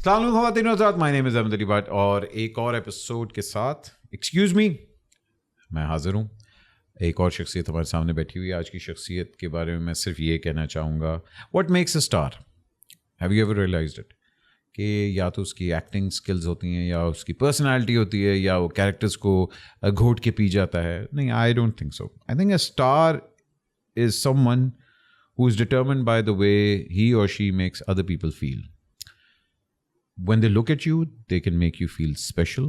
अस्सलाम वालेकुम ख़वातीन व हज़रात, my name is Ahmed Ali Butt और एक और एपिसोड के साथ एक्सक्यूज़ मी मैं हाज़िर हूँ। एक और शख्सियत हमारे सामने बैठी हुई है। आज की शख्सियत के बारे में मैं सिर्फ ये कहना चाहूँगा, what makes a star. Have you ever realized it कि या तो उसकी एक्टिंग स्किल्स होती हैं या उसकी पर्सनैलिटी होती है या वो कैरेक्टर्स को घोट के पी जाता है? नहीं, आई don't think so. I think a star is someone who is determined by the way he or she makes other people feel. When they look at you, they can make you feel special,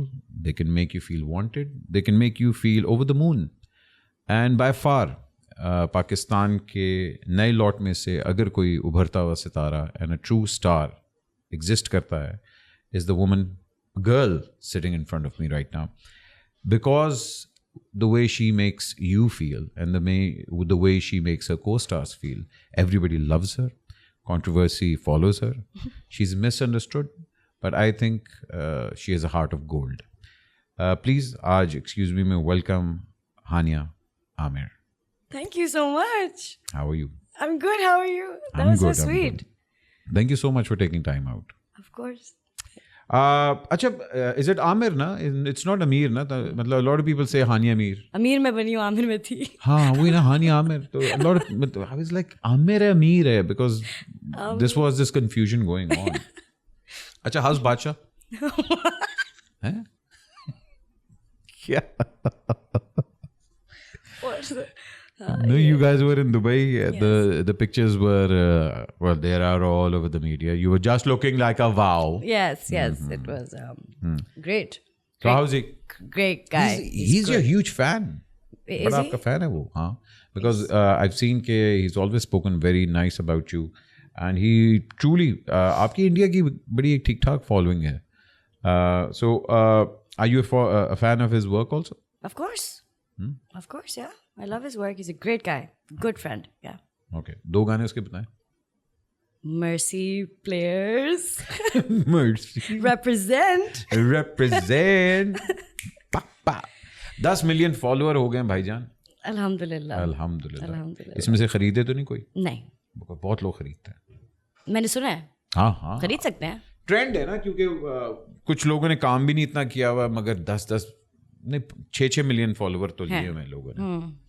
they can make you feel wanted, they can make you feel over the moon. And by far, Pakistan के नए lot में से अगर कोई उभरता हुआ सितारा and a true star exist करता है, is the woman, girl sitting in front of me right now. Because the way she makes you feel and the way she makes her co-stars feel, everybody loves her. Controversy follows her. She's misunderstood, but I think she has a heart of gold. Please, aaj, excuse me, may welcome Hania Aamir. Thank you so much. How are you? I'm good. How are you? That I'm was good, so I'm sweet. good. Thank you so much for taking time out. Of course. अच्छा, is it Aamir ना? It's not Aamir ना? मतलब a lot of people say Hania Aamir. अमीर में बनी हूँ, आमिर में थी. हाँ वही ना, Hania Aamir. तो a lot of I was like Aamir है Aamir है because this was this confusion going on. अच्छा, how's Badshah? हैं? क्या? What's the- No, you guys were in Dubai. The pictures were well, they are all over the media. You were just looking like a wow. Yes, it was great. So how's he? Great guy. He's your huge fan. Is बड़ा he? आपका fan है वो, हाँ. Because I've seen कि he's always spoken very nice about you, and he truly आपकी India की बड़ी एक ठीक-ठाक following है. So are you a fan of his work also? Of course. Of course, yeah. I love his work. He's a great guy. Good friend. Yeah. Okay. 2 गाने उसके बताएं. Mercy players. Mercy. Represent. Represent. Papa. 10 million follower हो गए भाईजान. अल्हम्दुलिल्लाह. अल्हम्दुलिल्लाह. इसमें से खरीदे तो नहीं कोई? नहीं. बहुत लोग खरीदते हैं. मैंने सुना है. हाँ. खरीद सकते हैं. ट्रेंड है ना, क्योंकि कुछ लोगों ने काम भी नहीं इतना किया हुआ, मगर 10 नहीं 6 मिलियन फॉलोवर तो लिए हुए लोगों ने.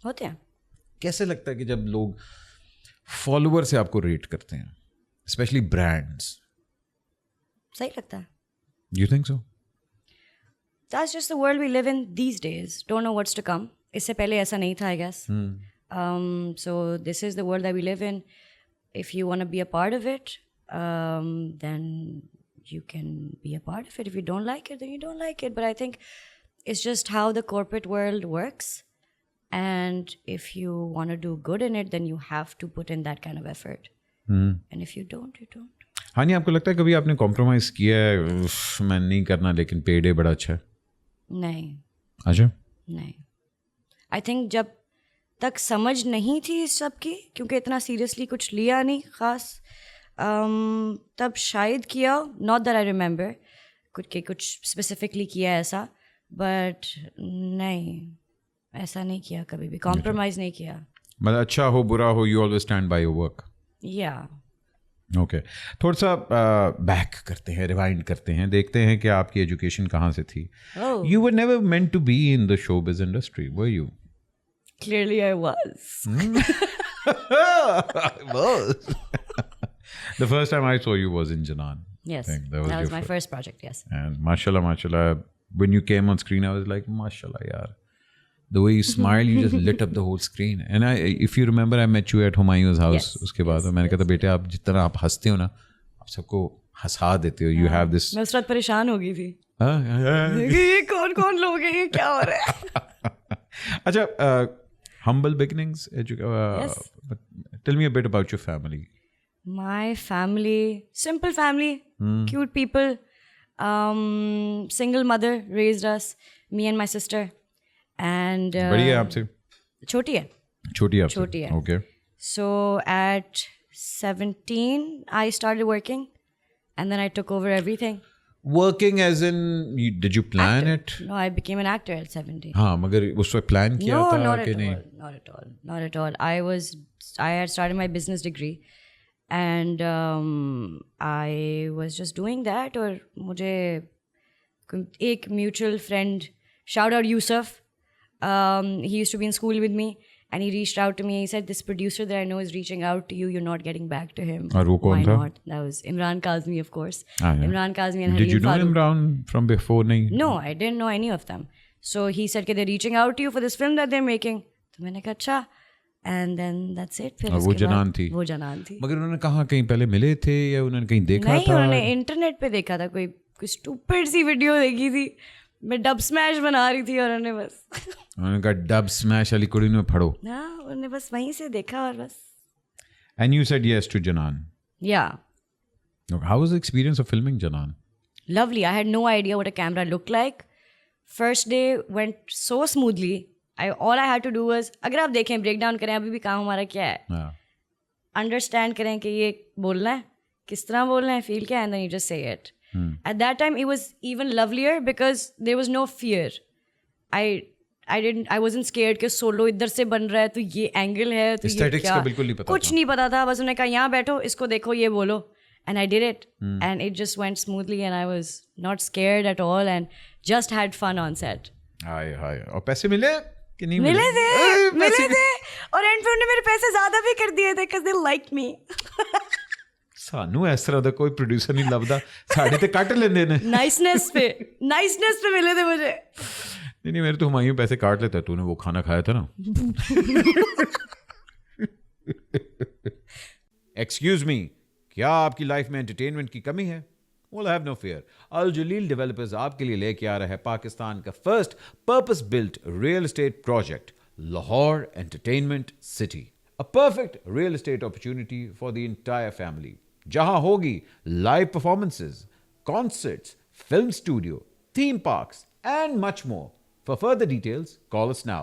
होते हैं. कैसे लगता है कि जब लोग फॉलोवर से आपको रेट करते हैं, स्पेशली ब्रांड्स? सही लगता है. You think so? That's just the world we live in these days. Don't know what's to come. इससे पहले ऐसा नहीं था, I guess. So this is the world that we live in. If you want to be a part of it, then you can be a part of it. If you don't like it, then you don't like it. But I think it's just how the corporate world works. And if you want to do good in it, then you have to put in that kind of effort. And if you don't, you don't. हाँ नहीं, आपको लगता है कभी आपने compromise किया है? मैं नहीं करना, लेकिन पे डे बड़ा अच्छा है. नहीं. अच्छा. नहीं. I think जब तक समझ नहीं थी इस सब की, क्योंकि इतना सीरियसली कुछ लिया नहीं ख़ास, तब शायद किया. Not that I remember कुछ स्पेसिफिकली किया ऐसा, बट नहीं, ऐसा नहीं किया कभी भी. कॉम्प्रोमाइज़ नहीं किया. मतलब अच्छा हो बुरा हो, you always stand by your work. या. ओके. थोड़ा सा बैक करते हैं, रिवाइंड करते हैं, देखते हैं कि आपकी एजुकेशन कहाँ से थी. You were never meant to be in the showbiz industry, were you? Clearly I was. The first time I saw you was in Janaan. Yes, I think that was your my first project. Yes. And mashallah, when you came on screen, I was like, mashallah, yaar. The way you smile, you just lit up the whole screen. And if you remember, I met you at Humayun's house. Yes, उसके बाद मैंने कहा था, बेटे आप जितना आप हंसते हो ना, आप सबको हंसा देते हो. You have this. मैं उस रात परेशान हो गई थी. ये कौन लोग हैं, ये क्या हो रहा है? अच्छा, humble beginnings. Yes. But tell me a bit about your family. My family, simple family, cute people. Single mother raised us, me and my sister. And बड़ी है आपसे? छोटी है. छोटी आपसे? छोटी है. Okay. So at 17, I started working, and then I took over everything. Working as in, did you plan it? No, I became an actor at 17. हाँ, मगर उस वक्त प्लान किया था कि नहीं? Not at all. I had started my business degree, and I was just doing that. और मुझे एक mutual friend, shout out Yusuf, he used to be in school with me, and he reached out to me. He said, this producer that I know is reaching out to you, you're not getting back to him. और वो कौन था? Not? That was Imran Kazmi, of course. Yeah. Imran Kazmi and Did Halim you know Farooq. Imran from before? नहीं. No, I didn't know any of them. So he said कि they're reaching out to you for this film that they're making. तो मैंने कहा अच्छा. And then that's it. फिर और वो जनान थी. वो जनान थी. मगर उन्होंने कहाँ कहीं पहले मिले थे या उन्होंने कहीं देखा नहीं, था? उन्होंने इंटरनेट पे देखा था, कोई स्टूपिड सी वीडियो देखी थी. मैं डब स्मैश बना रही थी और उन्होंने बस उन्होंने कहा डब स्मैश वाली कुड़ी में फड़ो. हाँ, उन्होंने बस वहीं से देखा और बस. And you said yes to Janaan. Yeah. How was the experience of filming Janaan? Lovely. I had no idea what a camera looked like. First day went so smoothly. All I had to do was, अगर आप देखें break down करें अभी भी काम हमारा क्या है, अंडरस्टैंड करें कि ये बोलना है, किस तरह बोलना है, फील क्या है, and then you just say it. At that time it was even lovelier because there was no fear. I wasn't scared कि सोलो इधर से बन रहा है तो ये एंगल है तो ये क्या, कुछ नहीं पता था. बस उन्होंने कहा यहाँ बैठो, इसको देखो, ये बोलो, and I did it, and it just went smoothly, and I was not scared at all and just had fun on set. हाय हाय. और पैसे मिले कि नहीं मिले थे और एंड पे उन्होंने मेरे पैसे ज्यादा भी कर दिए थे because they liked me. ਸਾਨੂੰ ਇਸ ਤਰ੍ਹਾਂ ਦਾ ਕੋਈ ਪ੍ਰੋਡਿਊਸਰ ਨਹੀਂ ਲੱਭਦਾ, ਸਾਡੇ ਤੇ ਕੱਟ ਲੈਂਦੇ ਨੇ. नाइसनेस पे मिले थे मुझे. नहीं मेरे तो हुमायूं पैसे काट लेता है. तूने वो खाना खाया था ना. एक्सक्यूज मी, क्या आपकी लाइफ में एंटरटेनमेंट की कमी है? Well, I have no fear. Al Jaleel Developers आपके लिए लेके आ रहा है पाकिस्तान का first purpose built real estate project, Lahore entertainment city. A perfect real estate opportunity for the entire family. जहां होगी live performances, concerts, film studio, theme parks, and much more. For further details, call us now.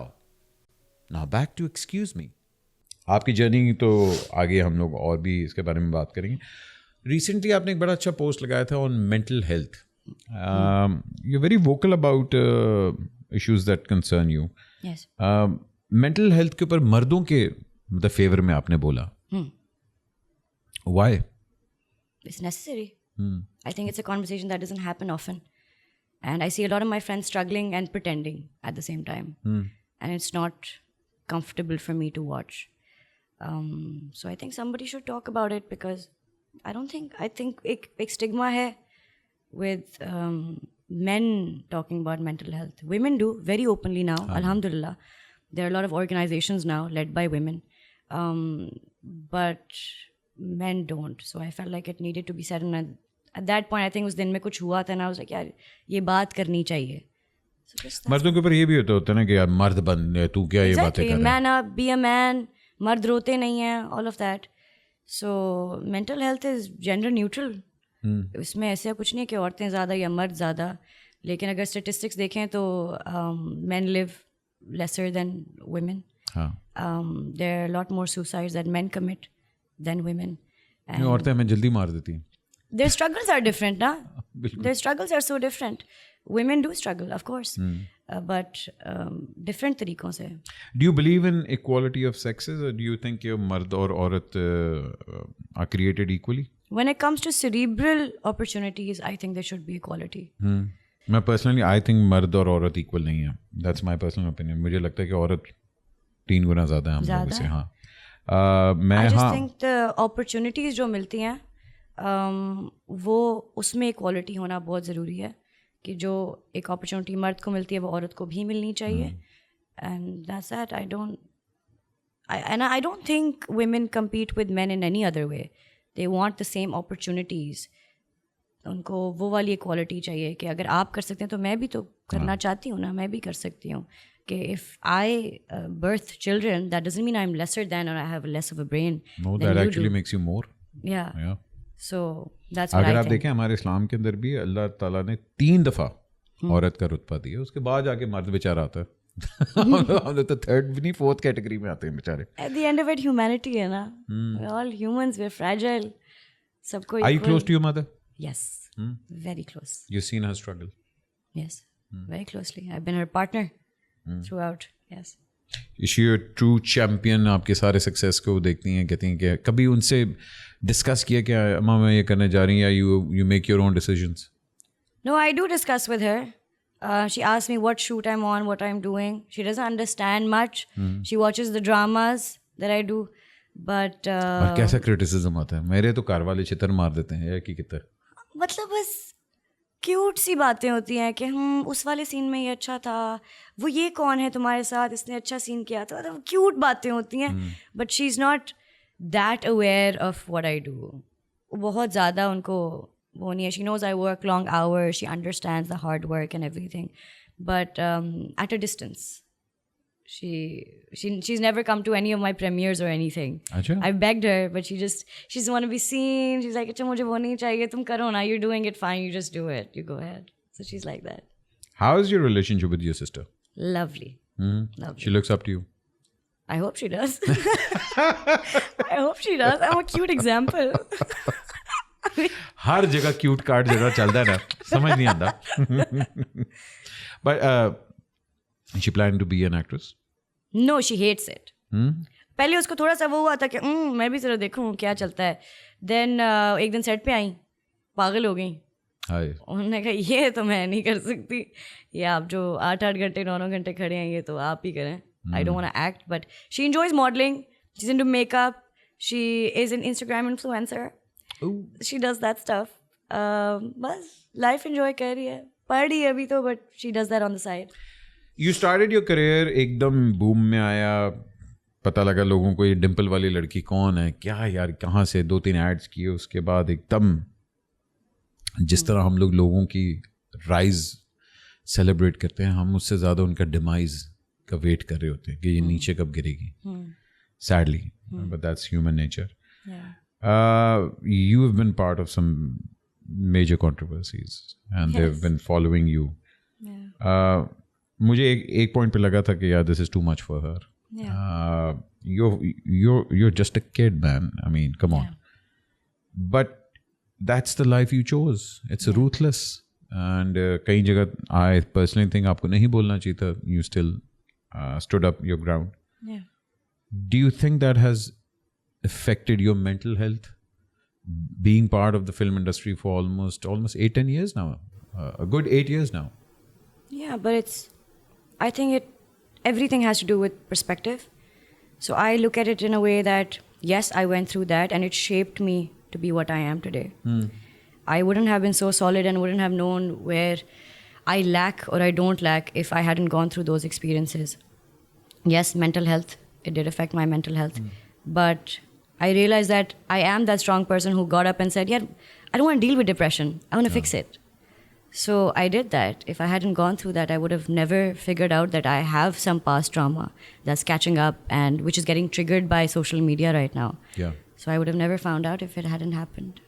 Now back to excuse me. आपकी journey तो आगे हम लोग और भी इसके बारे में बात करेंगे. रिसेंटली आपने एक बड़ा अच्छा पोस्ट लगाया था on mental health. You very vocal about issues that concern you. Mental health के ऊपर मर्दों के मतलब फेवर में आपने बोला. Why? It's necessary. I think it's a conversation that doesn't happen often. And I see a lot of my friends struggling and pretending at the same time. And it's not comfortable for me to watch. So I think somebody should talk about it because I think एक stigma है with men talking about mental health. Women do very openly now, alhamdulillah. There are a lot of organizations now led by women. But men don't. So I felt like it needed to be said. And at that point, I think उस दिन में कुछ हुआ था and I was like, यार ये बात करनी चाहिए. मर्दों के ऊपर ये भी होता है ना कि यार मर्द बन, तू क्या ये बातें कर रहा है. Man up, be a man. मर्द रोते नहीं हैं, all of that. So mental health is gender neutral. इसमें ऐसा कुछ नहीं है कि औरतें ज़्यादा या मर्द ज़्यादा. लेकिन अगर statistics देखें तो men live lesser than women. There are a lot more suicides that men commit than women. औरतें हमें जल्दी मार देती हैं. Their struggles are different, ना? Their struggles are so different. Women do struggle, of course, but different तरीकों से. Do you believe in equality of sexes, or do you think कि मर्द और औरत are created equally? When it comes to cerebral opportunities, I think there should be equality. मैं personally, I think मर्द और औरत equal नहीं है. That's my personal opinion. मुझे लगता है कि औरत 3 गुना ज़्यादा है हम लोगों से. हाँ. I just think the opportunities जो मिलती हैं वो उसमें equality होना बहुत ज़रूरी है कि जो एक opportunity मर्द को मिलती है वो औरत को भी मिलनी चाहिए. And that's that. I don't think women compete with men in any other way. They want the same opportunities. उनको वो वाली equality चाहिए कि अगर आप कर सकते हैं तो मैं भी तो करना चाहती हूँ ना, मैं भी कर सकती हूँ. कि if I birth children, that doesn't mean I'm lesser than or I have less of a brain. No, that actually makes you more. Yeah. So that's what I think. अगर आप देखें हमारे इस्लाम के अंदर भी अल्लाह ताला ने 3 दफ़ा औरत का रुतबा दिया, उसके बाद जाके मर्द बेचारा आता है. हम लोग तो 3rd भी नहीं 4th कैटेगरी में आते हैं बेचारे. At the end of it, humanity है ना. We're all humans. We're fragile. सबको. Are you close to your mother? Yes. Very close. You've seen her struggle. Yes. Very closely. I've been her partner throughout. Yes. Is she a true champion? आपके सारे success को देखती हैं, कहती हैं कि कभी उनसे डिस्कस किया क्या अम्मा मैं ये करने जा रही हूँ, या you make your own decisions? No, I do discuss with her. She asks me what shoot I'm on, what I'm doing. She doesn't understand much. She watches the dramas that I do. But और कैसा criticism आता है? मेरे तो car वाले चित्र मार देते हैं या कि कितना? मतलब बस क्यूट सी बातें होती हैं कि उस वाले सीन में ये अच्छा था, वो ये कौन है तुम्हारे साथ, इसने अच्छा सीन किया था, मतलब क्यूट बातें होती हैं. But she is not that aware of what I do. बहुत ज़्यादा उनको वो नहीं है. She knows I work long hours, she understands the hard work and everything, but at a distance. She's never come to any of my premieres or anything. Achha. I begged her, but she doesn't want to be seen. She's like, अच्छा मुझे वो नहीं चाहिए, तुम करो ना, you're doing it fine, you just do it, you go ahead. So she's like that. How is your relationship with your sister? Lovely. Lovely. She looks up to you? I hope she does. I hope she does. I'm a cute example. हर जगह cute card जगह चलता है ना, समझ नहीं आता. But she planned to be an actress? No, she hates it. पहले उसको थोड़ा सा वो हुआ था कि मैं भी जरा देखूँ क्या चलता है. देन एक दिन सेट पे आई, पागल हो गई. उन्होंने कहा ये तो मैं नहीं कर सकती, ये आप जो 8-8 घंटे 9-9 घंटे खड़े हैं ये तो आप ही करें. I don't want to act, but she enjoys modeling. She's into makeup. She is an Instagram influencer. Ooh. She does that stuff. बस लाइफ enjoy कर रही है, पढ़ रही है अभी तो, but she does that on the side. You started your career एकदम बूम में आया, पता लगा लोगों को ये डिम्पल वाली लड़की कौन है, क्या यार कहाँ से, 2-3 एड्स किए, उसके बाद एकदम जिस तरह हम लोगों की राइज सेलिब्रेट करते हैं, हम उससे ज़्यादा उनका डिमाइज का वेट कर रहे होते हैं कि ये नीचे कब गिरेगी. Sadly, but that's human nature. You have been part of some major controversies and they've been following you. मुझे एक पॉइंट पे लगा था कि यार this is too much for her. you're just a kid, man. I mean, come on. But that's the life you chose. It's ruthless. And कई जगह I personally think आपको नहीं बोलना चाहिए था. You still stood up your ground. Do you think that has affected your mental health, being part of the film industry for almost 8-10 years now? A good 8 years now. Yeah, but I think everything has to do with perspective. So I look at it in a way that, yes, I went through that and it shaped me to be what I am today. I wouldn't have been so solid and wouldn't have known where I lack or I don't lack if I hadn't gone through those experiences. Yes, mental health, it did affect my mental health. But I realized that I am that strong person who got up and said, yeah, I don't want to deal with depression. I want to fix it. So I did that. If I hadn't gone through that, I would have never figured out that I have some past trauma that's catching up and which is getting triggered by social media right now. Yeah. So I would have never found out if it hadn't happened.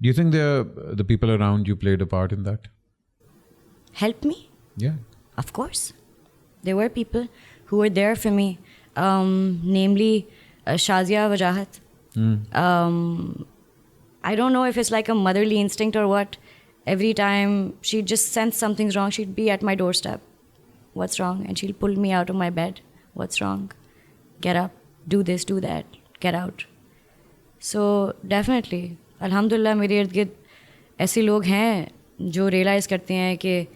Do you think the people around you played a part in that? Help me? Yeah. Of course. There were people who were there for me. Namely, Wajahat. I don't know if it's like a motherly instinct or what. Every time she'd just sense something's wrong, she'd be at my doorstep. What's wrong? And she'll pull me out of my bed. What's wrong? Get up. Do this, do that. Get out. So definitely, alhamdulillah, मेरे इर्द गिर्द ऐसे लोग हैं जो realize करते हैं कि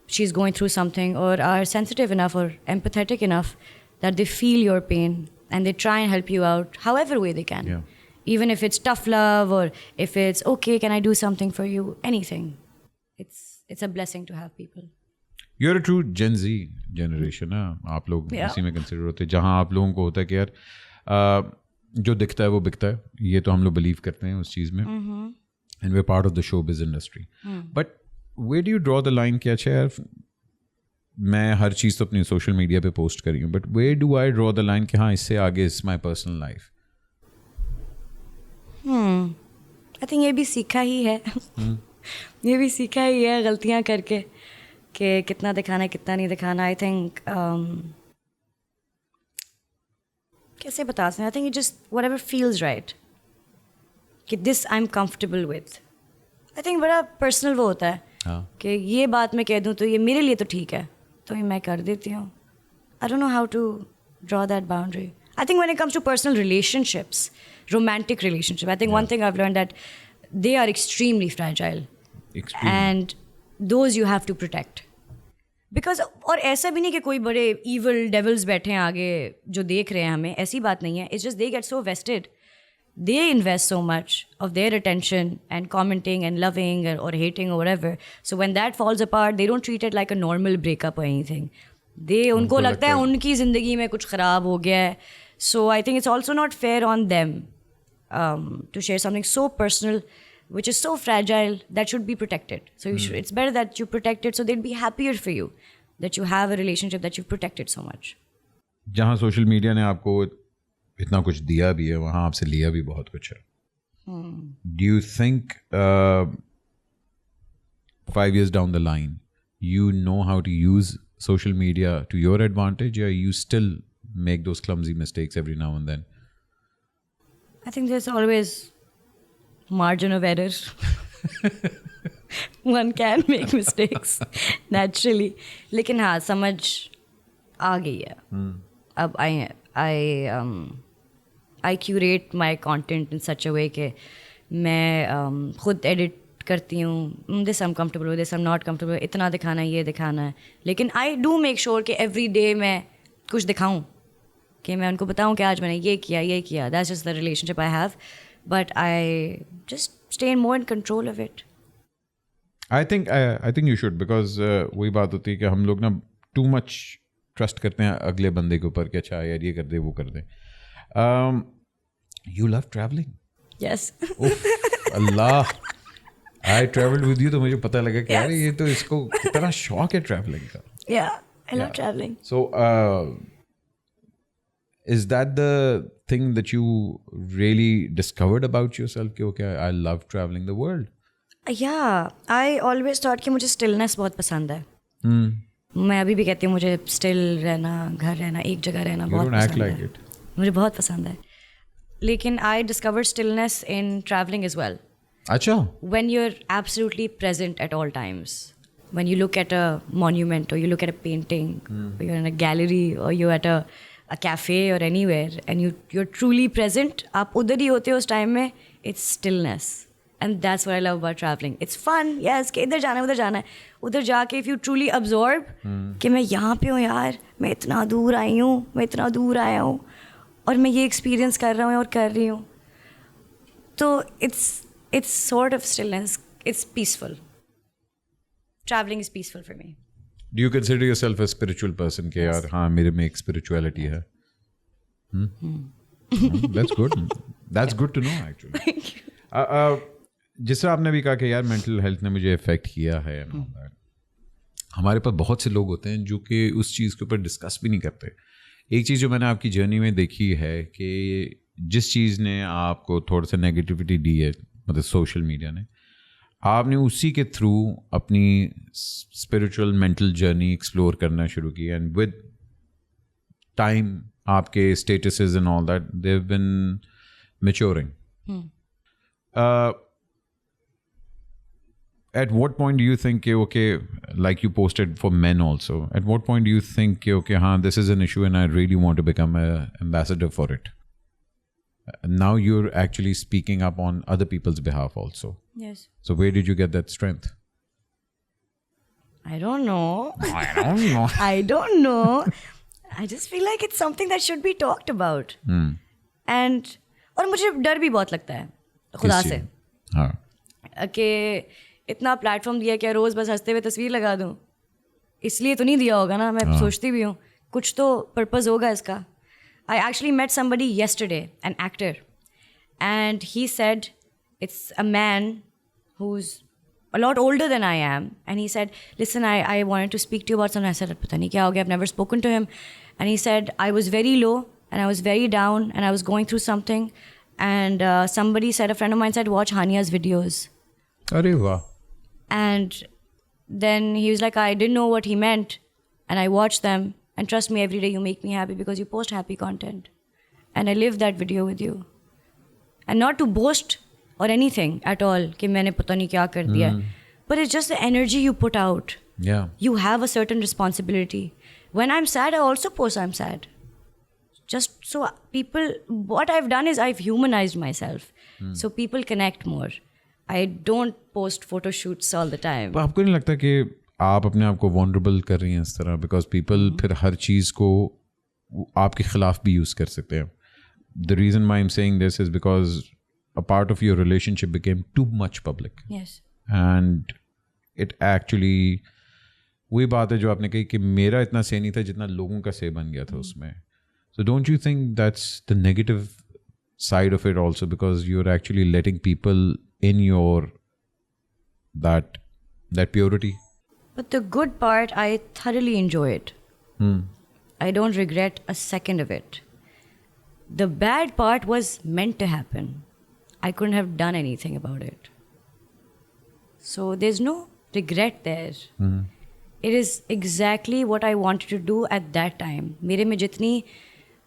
she's going through something or are sensitive enough or empathetic enough that they feel your pain and they try and help you out however way they can. Yeah. Even if it's tough love or if it's okay, can I do something for you? Anything. It's a blessing to have people. You're a true Gen Z generation. आप लोग इसी में consider होते हैं, जहाँ आप लोगों को होता है कि यार जो दिखता है वो बिकता है, ये तो हम लोग बिलीव करते हैं उस चीज़ में. And we're part of the showbiz industry. But where do you draw the line कि अच्छा यार मैं हर चीज़ तो अपनी सोशल मीडिया पे पोस्ट कर रही हूँ, but where do I draw the line कि हाँ इससे आगे is my personal life? I think ये भी सीखा ही है. ये भी सीखा ही है गलतियाँ करके कि कितना दिखाना है कितना नहीं दिखाना. I think कैसे बता सकते हैं? I think it just whatever feels right. कि this I'm comfortable with. I think बड़ा personal वो होता है कि ये बात मैं कह दूँ तो ये मेरे लिए तो ठीक है, तो ये मैं कर देती हूँ. I don't know how to draw that boundary. I think when it comes to personal relationships, romantic relationship, I think one thing I've learned that they are extremely fragile. And those you have to protect. Because और ऐसा भी नहीं कि कोई बड़े evil devils बैठे हैं आगे जो देख रहे हैं हमें, ऐसी बात नहीं है. It's just they get so vested. They invest so much of their attention and commenting and loving or hating or whatever. So when that falls apart, they don't treat it like a normal breakup or anything. उनको लगता है उनकी ज़िंदगी में कुछ ख़राब हो गया है. So I think it's also not fair on them to share something so personal, which is so fragile, that should be protected. So it's better that you protect it, so they'd be happier for you that you have a relationship that you've protected so much. जहाँ social media ने आपको इतना कुछ दिया भी है, वहाँ आपसे लिया भी बहुत कुछ है. Do you think 5 years down the line, you know how to use social media to your advantage, or you still make those clumsy mistakes every now and then? I think there's always margin of error. One can make mistakes naturally. लेकिन हाँ, समझ आ गई है. अब I curate my content in such a way कि मैं खुद edit करती हूँ. This I'm comfortable with, this I'm not comfortable with. इतना दिखाना है, ये दिखाना है. लेकिन I do make sure कि every day मैं कुछ दिखाऊँ, कि मैं उनको बताऊँ कि आज मैंने ये किया. That's just the relationship I have. But I just stay more in control of it. I think you should, because वही बात होती है कि हम लोग ना too much trust करते हैं अगले बंदे के ऊपर कि अच्छा यार ये कर दे वो कर दे. You love traveling? Yes. Allah, I traveled with you तो मुझे पता लगा कि यार ये तो इसको कितना शौक है traveling का. Yeah, I love traveling. So is that the thing that you really discovered about yourself कि okay, I love traveling the world? Yeah, I always thought कि मुझे stillness बहुत पसंद है. मैं अभी भी कहती हूँ मुझे still रहना, घर रहना, एक जगह रहना बहुत पसंद है. मुझे बहुत पसंद है. लेकिन I discovered stillness in traveling as well. अच्छा. When you're absolutely present at all times. When you look at a monument or you look at a painting, or you're in a gallery or you're at a cafe or anywhere and you're truly present, आप उधर ही होते हो उस time में. It's stillness. And that's what I love about traveling. It's fun, yes, कि इधर जाना है उधर जाना है. उधर जाके if you truly absorb कि मैं यहाँ पे हूँ यार, मैं इतना दूर आई हूँ, मैं इतना दूर आया हूँ और मैं ये experience कर रहा हूँ और कर रही हूँ, तो it's sort of stillness. It's peaceful. Traveling is peaceful for me. Do you consider yourself a spiritual person? कि यार हाँ मेरे में एक spirituality है. That's good. That's good to know actually. Thank you. जिस तरह आपने भी कहा कि यार मेंटल हेल्थ ने मुझे इफेक्ट किया है, हमारे पास बहुत से लोग होते हैं जो कि उस चीज़ के ऊपर डिस्कस भी नहीं करते. एक चीज़ जो मैंने आपकी जर्नी में देखी है कि जिस चीज़ ने आपको थोड़ा सा नेगेटिविटी दी है, मतलब सोशल मीडिया ने, आपने उसी के थ्रू अपनी स्पिरिचुअल मेंटल जर्नी एक्सप्लोर करना शुरू की. एंड विद टाइम आपके statuses and all that they have been maturing. At what point do you think okay, like you posted for men also, at what point do you think okay, this is an issue and I really want to become an ambassador for it? Now you're actually speaking up on other people's behalf also. Yes. So where did you get that strength? I don't know. I don't know. I just feel like it's something that should be talked about. And और मुझे डर भी बहुत लगता है खुदा से. हाँ. कि इतना प्लेटफॉर्म दिया क्या रोज़ बस हंसते हुए तस्वीर लगा दूँ, इसलिए तो नहीं दिया होगा ना. मैं सोचती भी हूँ कुछ तो पर्पज़ होगा इसका. I actually met somebody yesterday, an actor, and he said it's a man who's a lot older than I am, and he said, listen, I wanted to speak to you about something. I said, pata nahi kya ho gaya, I've never spoken to him. And he said, I was very low and I was very down and I was going through something, and somebody said, a friend of mine said, watch Hania's videos. Arey wah. And then he was like, I didn't know what he meant, and I watched them, and trust me, every day you make me happy because you post happy content, and I live that video with you. And not to boast or anything at all कि मैंने पता नहीं क्या कर दिया, but it's just the energy you put out. Yeah. You have a certain responsibility. When I'm sad, I also post I'm sad. Just so people, what I've done is I've humanized myself. So people connect more. I don't post photo shoots all the time. तो आपको नहीं लगता कि आप अपने आप को vulnerable कर रही हैं इस तरह? बिकॉज पीपल फिर हर चीज़ को आपके खिलाफ भी यूज़ कर सकते हैं. The reason why I'm saying this is because a part of your relationship became too much public. Yes. And it actually, वही बात है जो आपने कही कि मेरा इतना से नहीं था जितना लोगों का से बन गया था उसमें. So don't you think that's the negative side of it also, because you're actually letting people in your that purity? But the good part, I thoroughly enjoy it. I don't regret a second of it. The bad part was meant to happen. I couldn't have done anything about it. So there's no regret there. It is exactly what I wanted to do at that time. मेरे में जितनी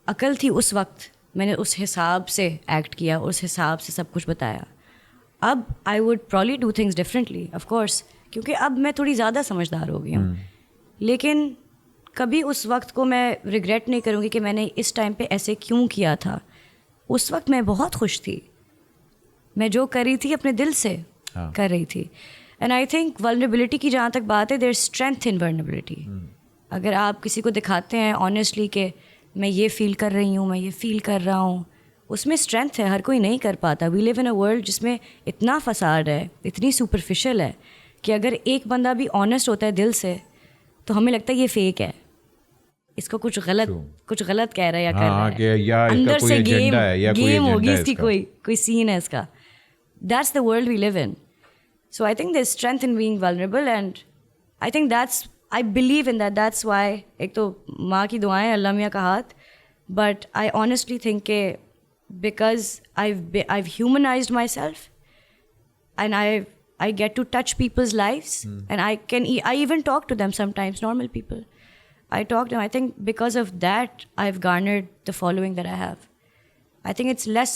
अकल थी उस वक्त, मैंने उस हिसाब से एक्ट किया, उस हिसाब से सब कुछ बताया. अब I would probably do things differently, of course, क्योंकि अब मैं थोड़ी ज़्यादा समझदार हो गई हूँ. लेकिन कभी उस वक्त को मैं रिग्रेट नहीं करूँगी कि मैंने इस टाइम पे ऐसे क्यों किया था. उस वक्त मैं बहुत खुश थी. मैं जो कर रही थी अपने दिल से कर रही थी. एंड आई थिंक वल्नरेबिलिटी की जहाँ तक बात है, देयर स्ट्रेंथ इन वल्नरेबिलिटी. अगर आप किसी को दिखाते हैं ऑनेस्टली कि मैं ये फील कर रही हूँ, मैं ये फील कर रहा हूँ, उसमें स्ट्रेंथ है. हर कोई नहीं कर पाता. We live in a world जिसमें इतना फसाद है, इतनी सुपरफिशियल है कि अगर एक बंदा भी ऑनेस्ट होता है दिल से तो हमें लगता है ये फेक है, इसको कुछ गलत कह रहा है या कर रहा है, या अंदर से गेम होगी इसकी, इसका कोई सीन है इसका. That's the world we live in. So I think there is strength in being vulnerable and I think that's, I believe in that. That's why, एक तो माँ की दुआएं, अल्लाह मियाँ का हाथ, बट आई ऑनेस्टली थिंक के because I've humanized myself and I get to touch people's lives and I even talk to them sometimes, normal people. I talk to them. I think because of that I've garnered the following that I have. I think it's less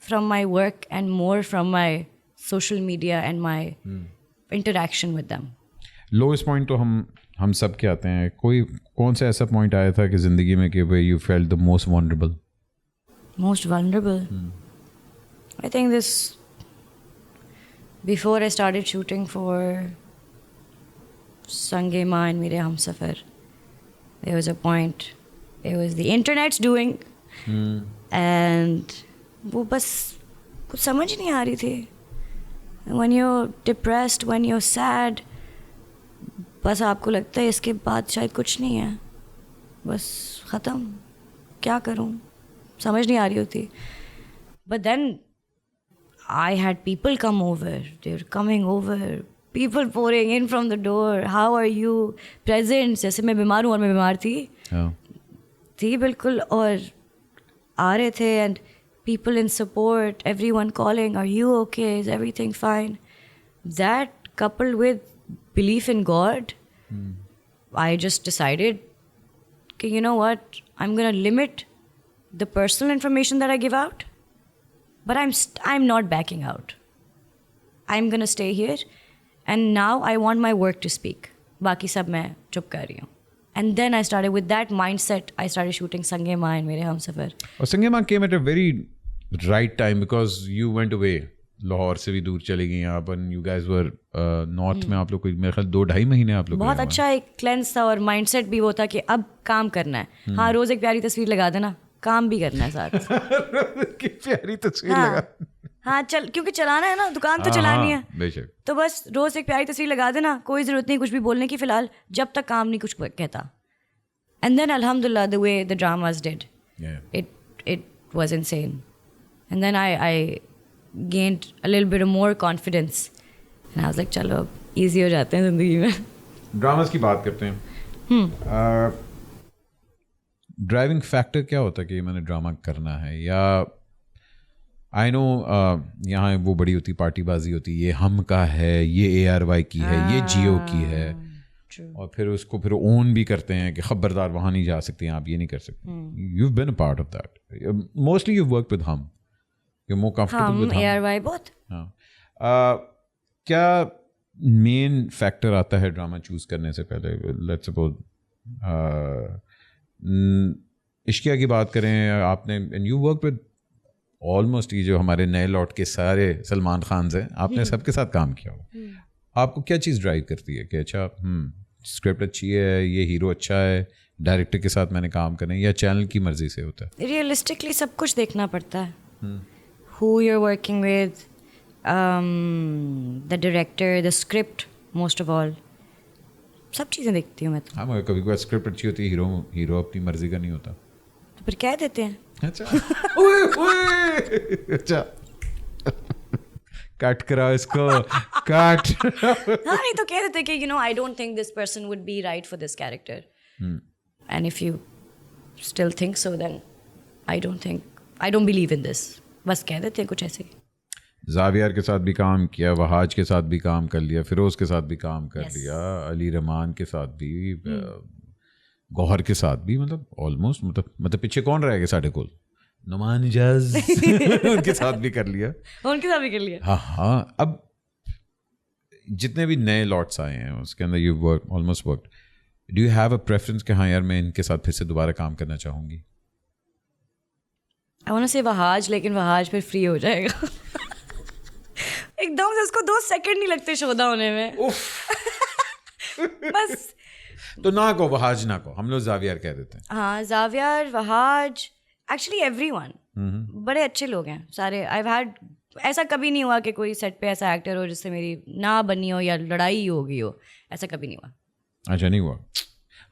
from my work and more from my social media and my interaction with them. Lowest point तो हम सब के आते हैं. कौन सा ऐसा point आया था कि ज़िंदगी में कि where you felt the most vulnerable? Most vulnerable? I think this, before I started shooting for Sange Ma and Mere Humsafar, there was a point, it was the internet's doing and वो बस कुछ समझ नहीं आ रही थी. When you're depressed, when you're sad, बस आपको लगता है इसके बाद शायद कुछ नहीं है, बस ख़त्म, क्या करूँ, समझ नहीं आ रही होती. But then I had people come over. They were coming over. People pouring in from the door. How are you? Presents. जैसे मैं बीमार हूँ और मैं बीमार थी बिल्कुल, और आ रहे थे and people in support, everyone calling, are you okay? Is everything fine? That coupled with belief in God, I just decided, okay, you know what? I'm going to limit the personal information that I give out, but I'm not backing out. I'm going to stay here, and now I want my work to speak. बाकी सब मैं चुप कर रही हूँ. And then I started with that mindset. I started shooting Sange Ma and Mere Humsafar. और Sange Ma came at a very right time because you went away. Lahore से भी दूर चली गई आप, and you guys were north में. आप लोग को मेरे ख्याल 2-2.5 महीने आप लोग बहुत अच्छा एक क्लेंस था और माइंडसेट भी वो था कि अब काम करना है. हाँ, रोज़ एक प्यारी तस्वीर लगा देना, काम भी करना है साथ. की प्यारी तस्वीर लगा. हाँ चल, क्योंकि चलाना है ना, दुकान तो चलानी है. बेशक. तो बस रोज़ एक प्यारी तस्वीर लगा देना, कोई ज़रूरत नहीं कुछ भी बोलने की फ़िलहाल, जब तक काम नहीं कुछ कहता. एंड देन अल्हम्दुलिल्लाह the way the dramas did, it was insane. And then I gained a little bit of more confidence and I was like, चलो अब easy हो जाते हैं ज़िंदगी में. ड्रामास की बात करते हैं. ड्राइविंग फैक्टर क्या होता है कि मैंने ड्रामा करना है? या आई नो यहाँ वो बड़ी होती पार्टीबाजी होती, ये हम का है, ये ARY की है, ये जियो की है, और फिर उसको फिर ओन भी करते हैं कि खबरदार वहाँ नहीं जा सकते हैं आप, ये नहीं कर सकते. You've been a part of that. Mostly you've worked with hum. You're more comfortable with hum. ARY बहुत. हाँ. क्या मेन फैक्टर आता है ड्रामा चूज करने से पहले? लेट्स सपोज इश्किया की बात करें आपने, and you work with almost, ये जो हमारे नए लौट के सारे सलमान खान हैं, आपने सबके साथ काम किया हो. आपको क्या चीज़ ड्राइव करती है कि अच्छा स्क्रिप्ट अच्छी है, ये हीरो अच्छा है, डायरेक्टर के साथ मैंने काम करना है, या चैनल की मर्जी से होता है? रियलिस्टिकली सब कुछ देखना पड़ता है. Who you're working with, the director, the script, most of all. सब चीज़ें देखती हूँ मैं तो. हाँ, मगर कभी कभी स्क्रिप्ट अच्छी होती है, हीरो अपनी मर्जी का नहीं होता. तो फिर कह देते हैं. अच्छा. ओए अच्छा, कट कराओ इसको, कट. हाँ, नहीं तो कह देते कि I don't think this person would be right for this character. And if you still think so, then I don't believe in this. बस कह देते हैं कुछ ऐसे. जावियर के साथ भी काम किया, वहाज के साथ भी काम कर लिया, फिरोज के साथ भी काम कर लिया, अली रहमान के साथ भी, गौहर के साथ भी, मतलब ऑलमोस्ट, मतलब पीछे कौन रहेगा साढ़े को, नुमान जज उनके साथ भी कर लिया. हाँ. अब जितने भी नए लॉट्स आए हैं उसके अंदर you work almost work. Do you have a preference कि हाँ यार मैं इनके साथ फिर से दोबारा काम करना चाहूँगी? I want to say Wahaj, लेकिन वहाज फिर फ्री हो जाएगा. एकदम से उसको 2 सेकंड नहीं लगते शोधा होने में. बस. तो ना को वहाज ना को, हम लोग जावियर कह देते हैं. हाँ, जावियर, वहाज, एक्चुअली एवरीवन बड़े अच्छे लोग हैं सारे. I've had, ऐसा कभी नहीं हुआ कि कोई सेट पे ऐसा एक्टर हो जिससे मेरी ना बनी हो या लड़ाई हो गई हो. ऐसा कभी नहीं हुआ. अच्छा, नहीं हुआ.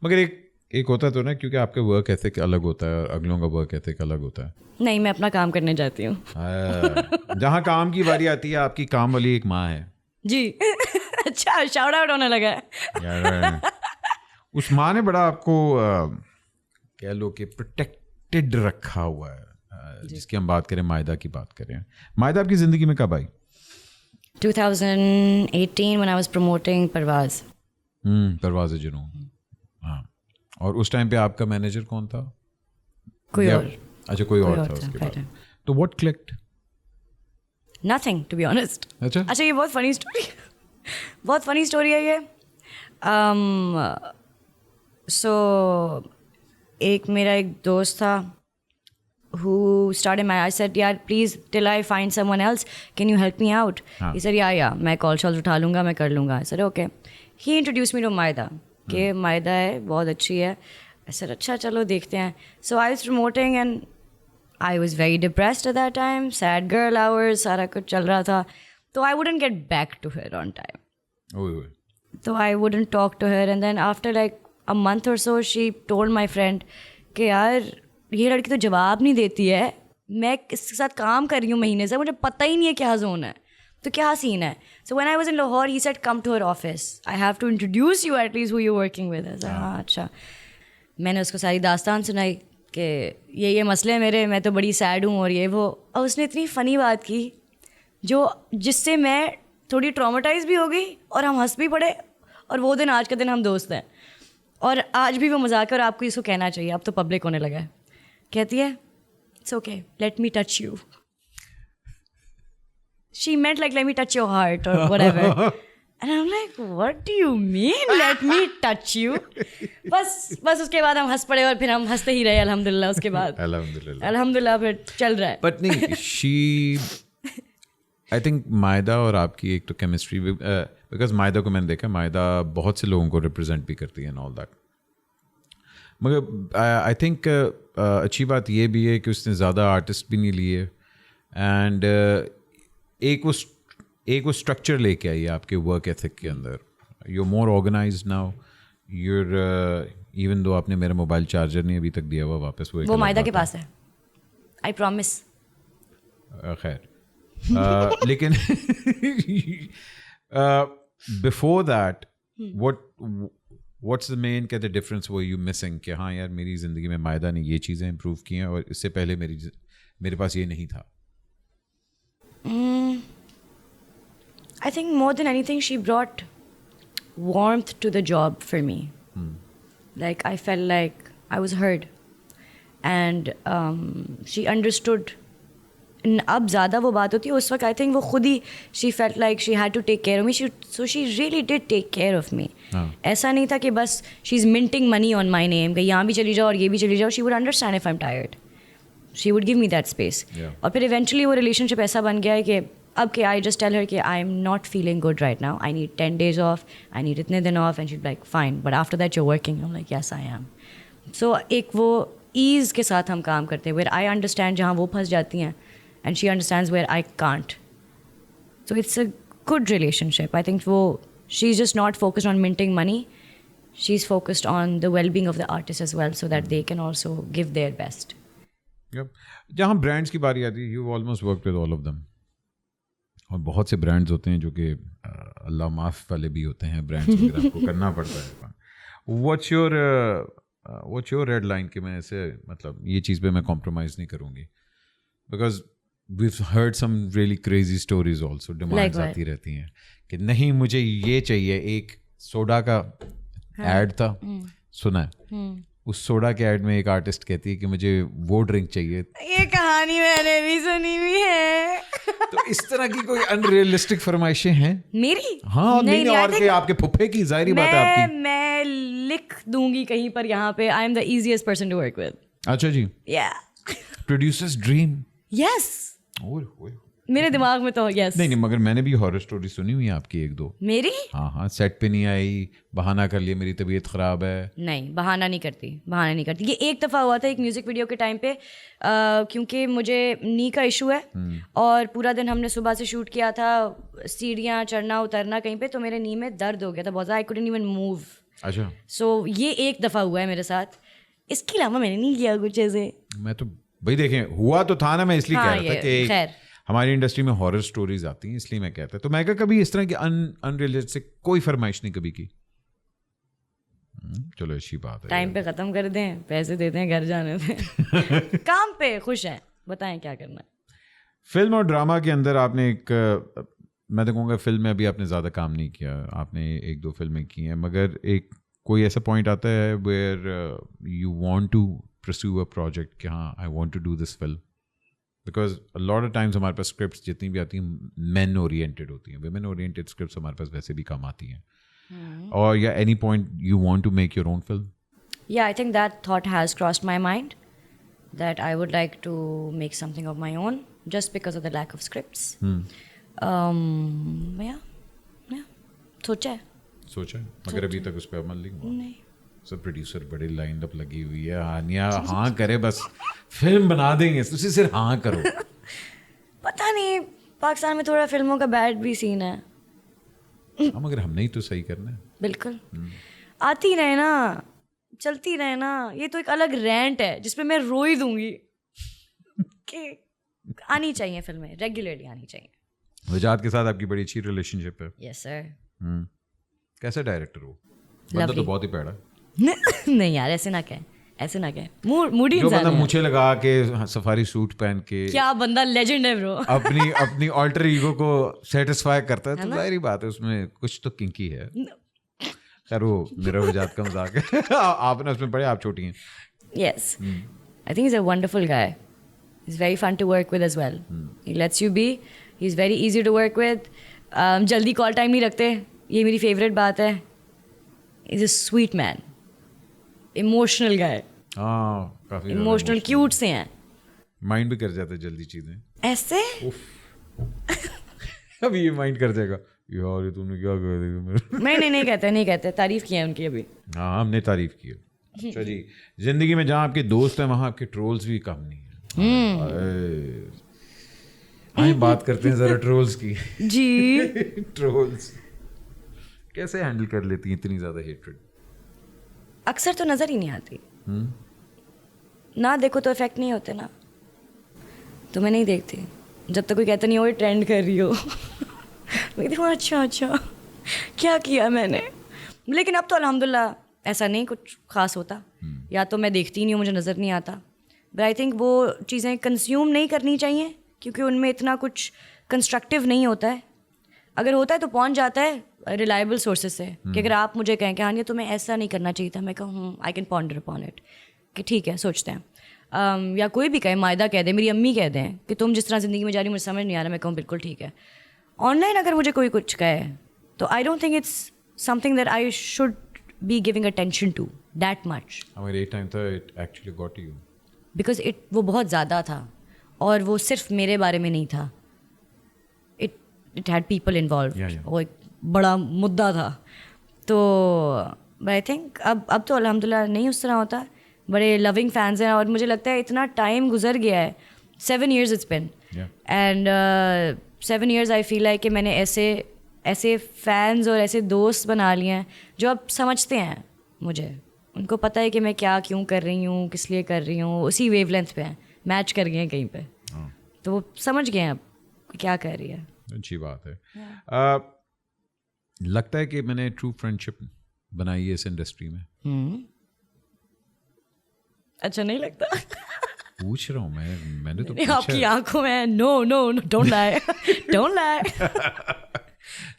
मगर एक होता तो ना, क्योंकि आपके वर्क एथिक अलग होता है और अगलों का वर्क एथिक अलग होता है. नहीं, मैं अपना काम करने जाती हूँ. जहाँ काम की बारी आती है, आपकी काम वाली एक माँ है जी. अच्छा, शाउट आउट होने लगा है. उस माँ ने बड़ा आपको कह लो कि प्रोटेक्टेड रखा हुआ है. जिसकी हम बात करें, मायदा की बात करें, मायदा आपकी ज़िंदगी में कब आई? 2018 when I was promoting परवाज़. परवाज़ जुनून. हाँ. और उस टाइम पे आपका मैनेजर कौन था? कोई और. अच्छा, कोई और था उसके बाद. तो what clicked? Nothing, to be honest. अच्छा, ये बहुत फनी स्टोरी बहुत फनी स्टोरी है ये. सो मेरा एक दोस्त था who started I said, यार please till I find someone else, can you help me out? He said, yeah, मैं कॉल शॉल उठा लूँगा, मैं कर लूँगा. I said, okay. He introduced me to Maida, कि मायदा है, बहुत अच्छी है. I said, अच्छा चलो देखते हैं. So I was promoting and I was very depressed at that time, sad girl hours, सारा कुछ चल रहा था. तो I wouldn't get back to her on time. So I wouldn't talk to her, and then after like a month or so she told my friend कि यार ये लड़की तो जवाब नहीं देती है, मैं इसके साथ काम कर रही हूँ महीने से, मुझे पता ही नहीं है क्या जोन है, तो क्या सीन है. So when I was in Lahore, he said, come to her office. I have to introduce you at least who you're working with. I said, हाँ अच्छा. मैंने उसको सारी दास्तान सुनाई कि ये मसले मेरे, मैं तो बड़ी सैड हूँ और ये वो. और उसने इतनी फ़नी बात की जिससे मैं थोड़ी ट्रॉमेटाइज भी हो गई और हम हंस भी पड़े. और वो दिन आज का दिन हम दोस्त हैं और आज भी वो मजाक है और आपको इसको कहना चाहिए, अब तो पब्लिक होने लगा है. कहती है, it's okay, let me touch you. She meant like, let me touch your heart or whatever. And I'm like, what do you mean, let me touch you? बस उसके बाद हम हंस पड़े और फिर हम हंसते ही रहे अल्हम्दुलिल्लाह. उसके बाद अल्हम्दुलिल्लाह फिर चल रहा है. But नहीं, I think मायदा और आपकी एक तो केमिस्ट्री, बिकॉज मायदा को मैंने देखा, मायदा बहुत से लोगों को रिप्रेजेंट भी करती है एंड ऑल दैट. मगर आई थिंक अच्छी बात ये भी है कि उसने ज़्यादा आर्टिस्ट भी नहीं लिए एंड एक वो स्ट्रक्चर लेके आई है आपके वर्क एथिक के अंदर. You are more organized now. You're even though आपने मेरा मोबाइल चार्जर नहीं अभी तक दिया हुआ वापस, वो मायदा के पास है, आई प्रॉमिस. खैर, लेकिन before that what's the main कहते डिफरेंस वो यू मिसिंग कि हाँ यार मेरी ज़िंदगी में मायदा ने ये चीज़ें इम्प्रूव की हैं और इससे पहले मेरे पास ये नहीं था. I think more than anything she brought warmth to the job for me. Like I felt like I was heard and she understood अब ज़्यादा वो बात होती है, उस वक्त आई थिंक वो खुद ही she felt like she had to take care of me, so she really did take care of me. ऐसा नहीं था कि बस she is minting money on my name कि यहाँ भी चली जाओ और ये भी चली जाओ. She would understand if I am tired, she would give me that space. और फिर इवेंचुअली वो रिलेशनशिप ऐसा बन गया है कि अब कि आई जस्ट टेल हर कि I am not feeling good right now, I need 10 days off, I need इतने दिन off, and she like fine but after that you are working. I am like yes I am. So एक वो ease के साथ हम काम करते हैं, वेयर आई अंडरस्टैंड जहाँ वो फंस जाती हैं and she understands where I can't. So it's a good relationship. I think वो she is just not focused on minting money, she is focused on the well being of the artist as well, so that they can also give their best. जहाँ brands की बारी आती है, you almost work with all of them. और बहुत से brands होते हैं जो कि अल्लाह माफ़ वाले भी होते हैं, ब्रांड्स वगैरह आपको करना पड़ता है. व्हाट्स योर रेड लाइन कि मैं ऐसे मतलब ये चीज़ पे मैं कॉम्प्रोमाइज़ नहीं करूँगी? Because we've heard some really crazy stories also. Demands आती रहती हैं कि नहीं मुझे ये चाहिए. एक सोडा का एड था, सुना है? उस सोडा के ऐड में एक आर्टिस्ट कहती है कि मुझे वो ड्रिंक चाहिए. ये कहानी मैंने भी सुनी हुई है. तो इस तरह की कोई अनरियलिस्टिक फरमाइशें हैं मेरी? हाँ नहीं और के आपके फुफ्फे की जाहिर बात है आपकी. मैं लिख दूंगी कहीं पर यहाँ पे, I am the easiest person to work with. अच्छा जी. या प्रोड्यूसर्स ड्रीम. यस, मेरे दिमाग में तो यस. नहीं मगर मैंने भी हॉरर स्टोरी सुनी हुई है आपकी एक दो. मेरी? हाँ सेट पे नहीं आई, बहाना कर लिया मेरी तबीयत ख़राब है. नहीं बहाना नहीं करती. ये एक दफ़ा हुआ था एक म्यूज़िक वीडियो के टाइम पे, क्योंकि मुझे नी का इशू है और पूरा दिन हमने सुबह से शूट किया था, सीढ़ियाँ चढ़ना उतरना कहीं पे, तो मेरे नी में दर्द हो गया था बहुत ज़्यादा, आई कुडंट इवन मूव. अच्छा. सो ये एक दफ़ा हुआ है मेरे साथ, इसके अलावा मैंने नहीं किया कुछ ऐसे. मैं तो भाई देखें हुआ तो था ना, मैं इसलिए कह रहा था कि खैर हमारी इंडस्ट्री में हॉरर स्टोरीज आती हैं इसलिए मैं कहता. तो मैं कभी इस तरह की अनरियलिस्टिक कोई फरमाइश नहीं कभी की. चलो अच्छी बात है. टाइम पे ख़त्म कर दें, पैसे देते हैं, घर जाने दें. काम पे खुश हैं, बताएं क्या करना है. फिल्म और ड्रामा के अंदर आपने एक, मैं तो कहूँगा फिल्म में अभी आपने ज़्यादा काम नहीं किया, आपने एक दो फिल्में की हैं, मगर एक कोई ऐसा पॉइंट आता है where you want to pursue a project कि हाँ I want to do this film, because a lot of times हमारे पास scripts जितनी भी आती हैं men oriented होती हैं, women oriented scripts हमारे पास वैसे भी कम आती हैं. और या any point you want to make your own film? Yeah, I think that thought has crossed my mind that I would like to make something of my own just because of the lack of scripts. Yeah, सोचा है मगर अभी तक उस पर अमल नहीं हुआ. नहीं. सब प्रोड्यूसर बड़ी लाइन अप लगी हुई है. हानिया हाँ करे बस फिल्म बना देंगे, तुझे सिर्फ हाँ करो. पता नहीं, पाकिस्तान में थोड़ा फिल्मों का बैड भी सीन है. हाँ मगर हमने ही तो सही करना है. बिल्कुल. आती रहे ना, चलती रहे ना. ये तो एक अलग रेंट है जिसपे मैं रो ही दूंगी कि आनी चाहिए फिल्में, रेगुलरली आनी चाहिए. वजाहत के साथ आपकी बड़ी अच्छी रिलेशनशिप है. Yes sir. कैसा डायरेक्टर हो? बंदा तो बहुत ही पैड़ा. नहीं यार ऐसे ना कह, मूडी जो इंसान बंदा है. मुझे लगा के सफारी सूट पहन के क्या बंदा लेजेंड है ब्रो. अपनी ऑल्टर ईगो को सेटिस्फाई करता है, तो जाहिर बात है उसमें कुछ तो किंकी है. खैर वो मेरा वजाहत का मजाक है. आपने उसमें पढ़े, आप छोटी हैं. Yes, I think is a wonderful guy. Is very fun to work with as well. He lets you be, he is very easy to work with. जल्दी कॉल टाइम नहीं रखते, ये मेरी फेवरेट बात है. Is a sweet man, emotional guy. हाँ काफी emotional, cute से हैं. माइंड भी कर जाता है जल्दी चीजें ऐसे. अभी ये माइंड कर जाएगा यार ये तुमने क्या कर दिया. नहीं कहते. तारीफ की है उनकी अभी. हाँ हमने तारीफ की है. अच्छा जी, जिंदगी में जहाँ आपके दोस्त हैं वहाँ आपके ट्रोल्स भी कम नहीं है. हम बात करते हैं जरा ट्रोल्स की. जी. ट्रोल्स कैसे हैंडल कर लेती हैं इतनी ज्यादा हेट्रेड? अक्सर तो नज़र ही नहीं आती. ना देखो तो इफेक्ट नहीं होते ना, तो मैं नहीं देखती जब तक कोई कहता नहीं हो ये ट्रेंड कर रही हो. मैं देखूँ अच्छा क्या किया मैंने. लेकिन अब तो अल्हम्दुलिल्लाह ऐसा नहीं कुछ ख़ास होता. या तो मैं देखती नहीं हूँ, मुझे नज़र नहीं आता. बट आई थिंक वो चीज़ें कंज्यूम नहीं करनी चाहिए क्योंकि उनमें इतना कुछ कंस्ट्रक्टिव नहीं होता है. अगर होता है तो पहुँच जाता है रिलायबल सोर्सेज से कि अगर आप मुझे कहें कि हाँ ये तुम्हें ऐसा नहीं करना चाहिए था, मैं कहूँ I can ponder upon it कि ठीक है सोचते हैं. या कोई भी कहे, मायदा कह दे, मेरी अम्मी कह दें कि तुम जिस तरह ज़िंदगी में जा रही मुझे समझ नहीं आ रहा, मैं कहूँ बिल्कुल ठीक है. ऑनलाइन अगर मुझे कोई कुछ कहे तो I don't think it's something that I should be giving attention to that much. अगर एक टाइम था it actually got you because वो बहुत ज़्यादा था और वो सिर्फ मेरे बारे में नहीं था. It had people involve. वो एक बड़ा मुद्दा था. तो आई थिंक अब तो अल्हम्दुलिल्लाह नहीं उस तरह होता. बड़े लविंग फैंस हैं और मुझे लगता है इतना टाइम गुजर गया है. 7 years it's been and 7 years I feel like कि मैंने ऐसे फैंस और ऐसे दोस्त बना लिए हैं जो अब समझते हैं मुझे. उनको पता है कि मैं क्या क्यों कर रही हूँ, किस लिए कर रही हूँ, उसी वेवलेंथ पे हैं, मैच कर गए हैं कहीं पे. तो वो समझ गए हैं अब क्या कर रही है. अच्छी बात है. लगता है कि मैंने ट्रू फ्रेंडशिप बनाई है इस इंडस्ट्री में. अच्छा नहीं लगता. पूछ रहा हूँ मैंने तो नहीं, आपकी आंखों में no don't lie don't lie.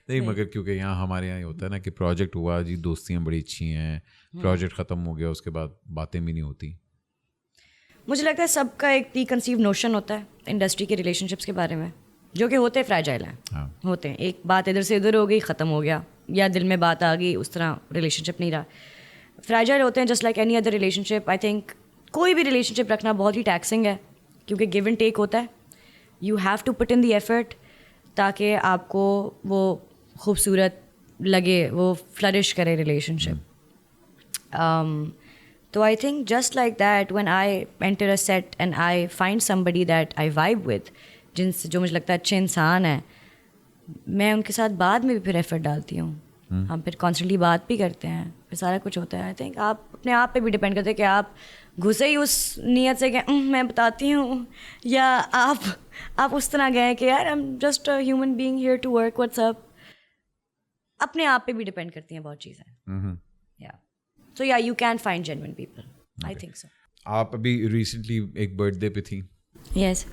नहीं मगर क्योंकि यहाँ हमारे यहाँ होता है ना कि प्रोजेक्ट हुआ जी, दोस्तियाँ बड़ी अच्छी हैं, प्रोजेक्ट ख़त्म हो गया, उसके बाद बातें भी नहीं होती. मुझे लगता है सबका एक प्री कंसीव नोशन होता है इंडस्ट्री के रिलेशनशिप्स के बारे में, जो कि होते हैं फ्रैजाइल हैं. हाँ. होते हैं. एक बात इधर से इधर हो गई, ख़त्म हो गया, या दिल में बात आ गई, उस तरह रिलेशनशिप नहीं रहा. फ्रैजाइल होते हैं just like any other relationship. I think कोई भी रिलेशनशिप रखना बहुत ही टैक्सिंग है क्योंकि गिव एंड टेक होता है. You have to put in the effort ताकि आपको वो खूबसूरत लगे, वो फ्लरिश करे रिलेशनशिप. तो I think just like that when I enter a set and I find somebody that I vibe with, जिनसे जो मुझे लगता है अच्छे इंसान है, मैं उनके साथ बाद में भी फिर एफर्ट डालती हूँ. हम फिर कॉन्स्टेंटली बात भी करते हैं, फिर सारा कुछ होता है. आई थिंक आप अपने आप पे भी डिपेंड करते हैं कि आप घुसे ही उस नीयत से कि मैं बताती हूँ, या आप उस तरह गए कि यार I am just a human being here to work, what's up. अपने आप पे भी डिपेंड करती हैं बहुत चीज़ें. या सो या you can find genuine people. I think so. आप अभी रिसेंटली एक बर्थडे पे थी. यस.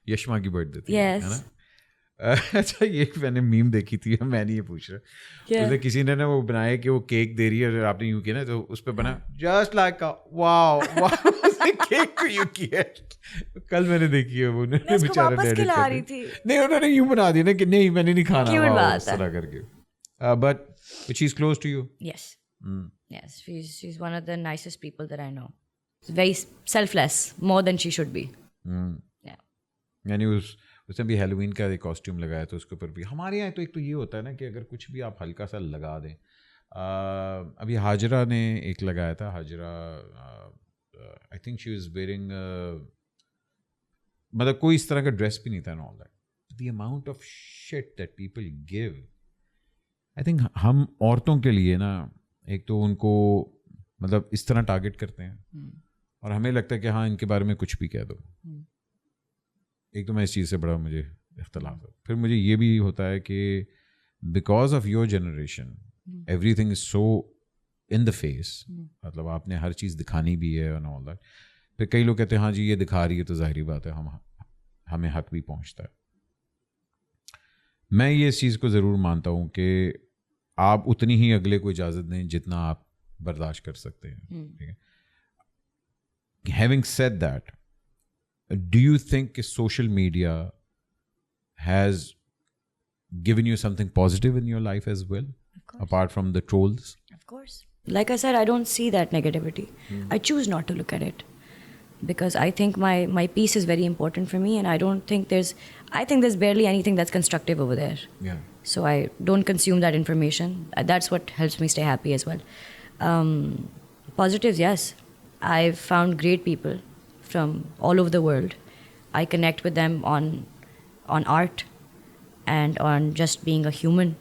यशमा की बर्थडे थी, Yes. है ना? अच्छा, ये मैंने मीम देखी थी, मैं नहीं ये पूछ रहा. उसे किसी ने ना वो बनाया कि वो केक दे रही है और आपने यूं किया ना तो उस पर बना जस्ट लाइक वाओ उसने केक को यूं किया. कल मैंने देखी है वो, उन्होंने बेचारा डेडिकेट कर दी. नहीं उन्होंने यूं बना दिया ना कि नहीं मैंने नहीं खाना इस तरह करके. But she is close to you. Yes, she's one of the nicest people that I know. Very selfless, more than she should be. Yeah. यानी उसने भी हैलोवीन का एक कॉस्ट्यूम लगाया तो उसके ऊपर भी. हमारे यहाँ तो एक तो ये होता है ना कि अगर कुछ भी आप हल्का सा लगा दें. अभी हाजरा ने एक लगाया था. Hajra I think she was wearing, मतलब कोई इस तरह का ड्रेस भी नहीं था. All that the amount of shit that people give. I think हम औरतों के लिए ना एक तो उनको मतलब इस तरह टारगेट करते हैं और हमें लगता है कि हाँ इनके बारे में कुछ भी कह दो. एक तो मैं इस चीज़ से बड़ा मुझे इख्तलाफ है. फिर मुझे ये भी होता है कि because of your generation everything is so in the face. मतलब आपने हर चीज़ दिखानी भी है एंड ऑल दैट. फिर कई लोग कहते हैं हाँ जी ये दिखा रही है तो जाहिर बात है हमें हक भी पहुंचता है. मैं ये इस चीज़ को ज़रूर मानता हूँ कि आप उतनी ही अगले को इजाज़त दें जितना आप बर्दाश्त कर सकते हैं. ठीक है. Having said that, do you think social media has given you something positive in your life as well, apart from the trolls? Of course. Like I said, I don't see that negativity. I choose not to look at it because I think my peace is very important for me, and I think there's barely anything that's constructive over there. Yeah. So I don't consume that information. That's what helps me stay happy as well. Positives, yes. I've found great people from all over the world. I connect with them on art and on just being a human,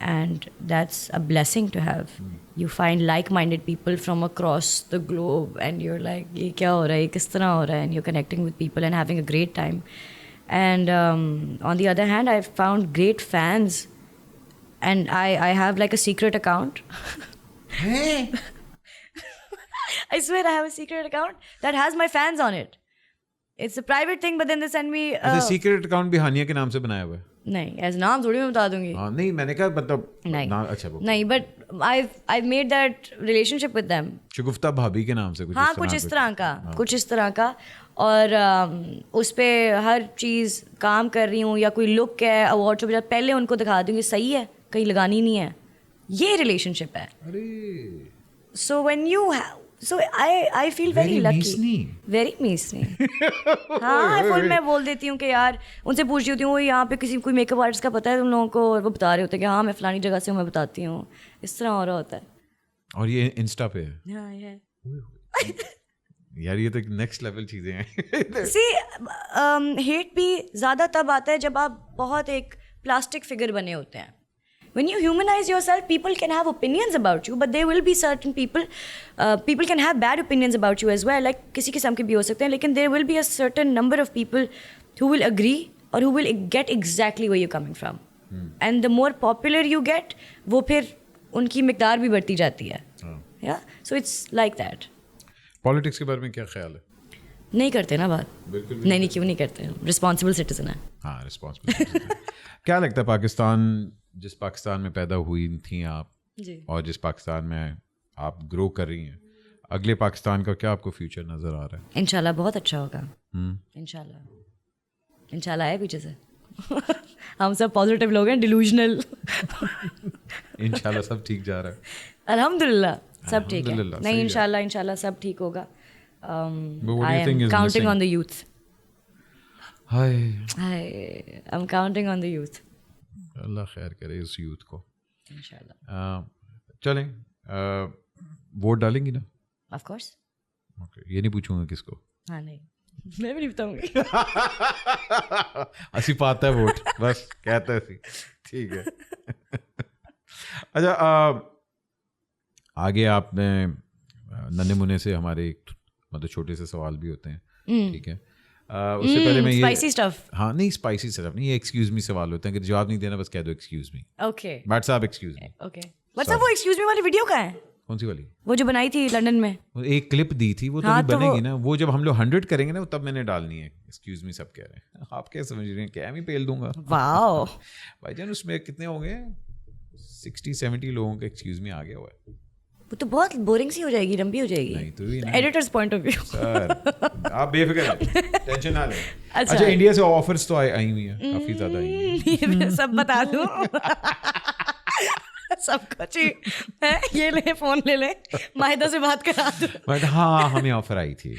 and that's a blessing to have. You find like-minded people from across the globe and you're like, ye kya ho raha hai, kis tarah ho raha hai, and you're connecting with people and having a great time. And on the other hand, I've found great fans, and I have like a secret account. Hey. I swear I have a secret account that has my fans on it. It's a private thing, but then they send me. Secret account भी हानिया के नाम से बनाया हुआ है. नहीं as नाम थोड़ी मैं बता दूंगी. हाँ नहीं मैंने कहा मतलब नहीं. अच्छा नहीं but I made that relationship with them. Shagufta भाभी के नाम से कुछ हाँ कुछ इस तरह का कुछ इस तरह का. और उस पर हर चीज़ काम कर रही हूँ या कोई लुक है अवार्ड शो पहले उनको दिखा दूँगी सही है कहीं लगानी नहीं है. ये रिलेशनशिप है. So when you so I feel very lucky. Very मीसनी. हाँ फुल मैं बोल देती हूँ कि यार उनसे पूछ रही होती हूँ यहाँ पे किसी कोई मेकअप आर्टिस्ट का पता है तुम लोगों को, और वो बता रहे होते हैं कि हाँ मैं फलानी जगह से हूँ मैं बताती हूँ. इस तरह हो रहा होता है. और ये इंस्टा पे है. हाँ ये यार ये तो नेक्स्ट लेवल चीजें हैं. सी हेट भी ज़्यादा तब आता है जब आप बहुत एक प्लास्टिक फिगर बने होते हैं. When you humanize yourself, people can have opinions about you, but there will be certain people can have bad opinions about you as well. Like किसी किस्म के भी हो सकते हैं, लेकिन there will be a certain number of people who will agree or who will get exactly where you're coming from. And the more popular you get, वो फिर उनकी मिकदार भी बढ़ती जाती है. Yeah, so it's like that. Politics के बारे में क्या ख्याल है? नहीं करते ना बात. बिल्कुल नहीं क्यों नहीं करते. रिस्पॉन्सिबल सिटीजन है. हाँ रिस्पॉन्सिबल. क्या लगता है पाकिस्तान जिस पाकिस्तान में पैदा हुई थी आप जी. और जिस पाकिस्तान में आप ग्रो कर रही हैं, अगले पाकिस्तान का क्या आपको फ्यूचर नज़र आ रहा है? इंशाल्लाह बहुत अच्छा होगा. इंशाल्लाह है पीछे से. हम सब पॉजिटिव लोग हैं, डिलूजनल. इंशाल्लाह सब ठीक जा रहा है. अल्हम्दुलिल्लाह सब ठीक है. नहीं इंशाल्लाह सब ठीक होगा. I am counting on the youth. I am counting on the youth. अल्लाह खैर करे इस यूथ को इंशाल्लाह. चलें वोट डालेंगी ना? Of course. ओके ये नहीं पूछूंगा किसको. हाँ नहीं मैं भी नहीं बताऊंगी. असी पाता है वोट बस कहता है ऐसी. ठीक है. अच्छा आगे आपने नन्हे मुन्ने से हमारे मतलब छोटे से सवाल भी होते हैं. ठीक है. उससे पहले मैं स्पाइसी स्टफ. हाँ नहीं स्पाइसी स्टफ नहीं, ये एक्सक्यूज मी सवाल होते हैं कि जवाब नहीं देना बस कह दो एक्सक्यूज मी. ओके बट साहब एक्सक्यूज मी. ओके मतलब वो एक्सक्यूज मी वाली वीडियो कहाँ है? कौन सी वाली? वो जो बनाई थी लंदन में. वो एक क्लिप दी थी वो तो हाँ, नहीं बनेगी ना. वो जब हम लोग 100 करेंगे ना तब मैंने डालनी है. एक्सक्यूज मी सब कह रहे हैं. आप क्या समझ रहे हैं? क्या मैं पेल दूंगा? वाओ भाईजान उसमें कितने हो गए? 60-70 लोगों का एक्सक्यूज मी आ गया हुआ है. वो तो बहुत बोरिंग सी हो जाएगी, लंबी हो जाएगी. नहीं तो भी editors point of view. Sir आप बेफिक्र हैं, टेंशन ना लें. अच्छा इंडिया से ऑफर्स तो आई हुई हैं काफी ज्यादा आई हैं. सब बता दूं. सब कुछ है. ये ले फोन ले ले माहिदा से बात करा दूं. बट हाँ हमें ऑफर आई थी.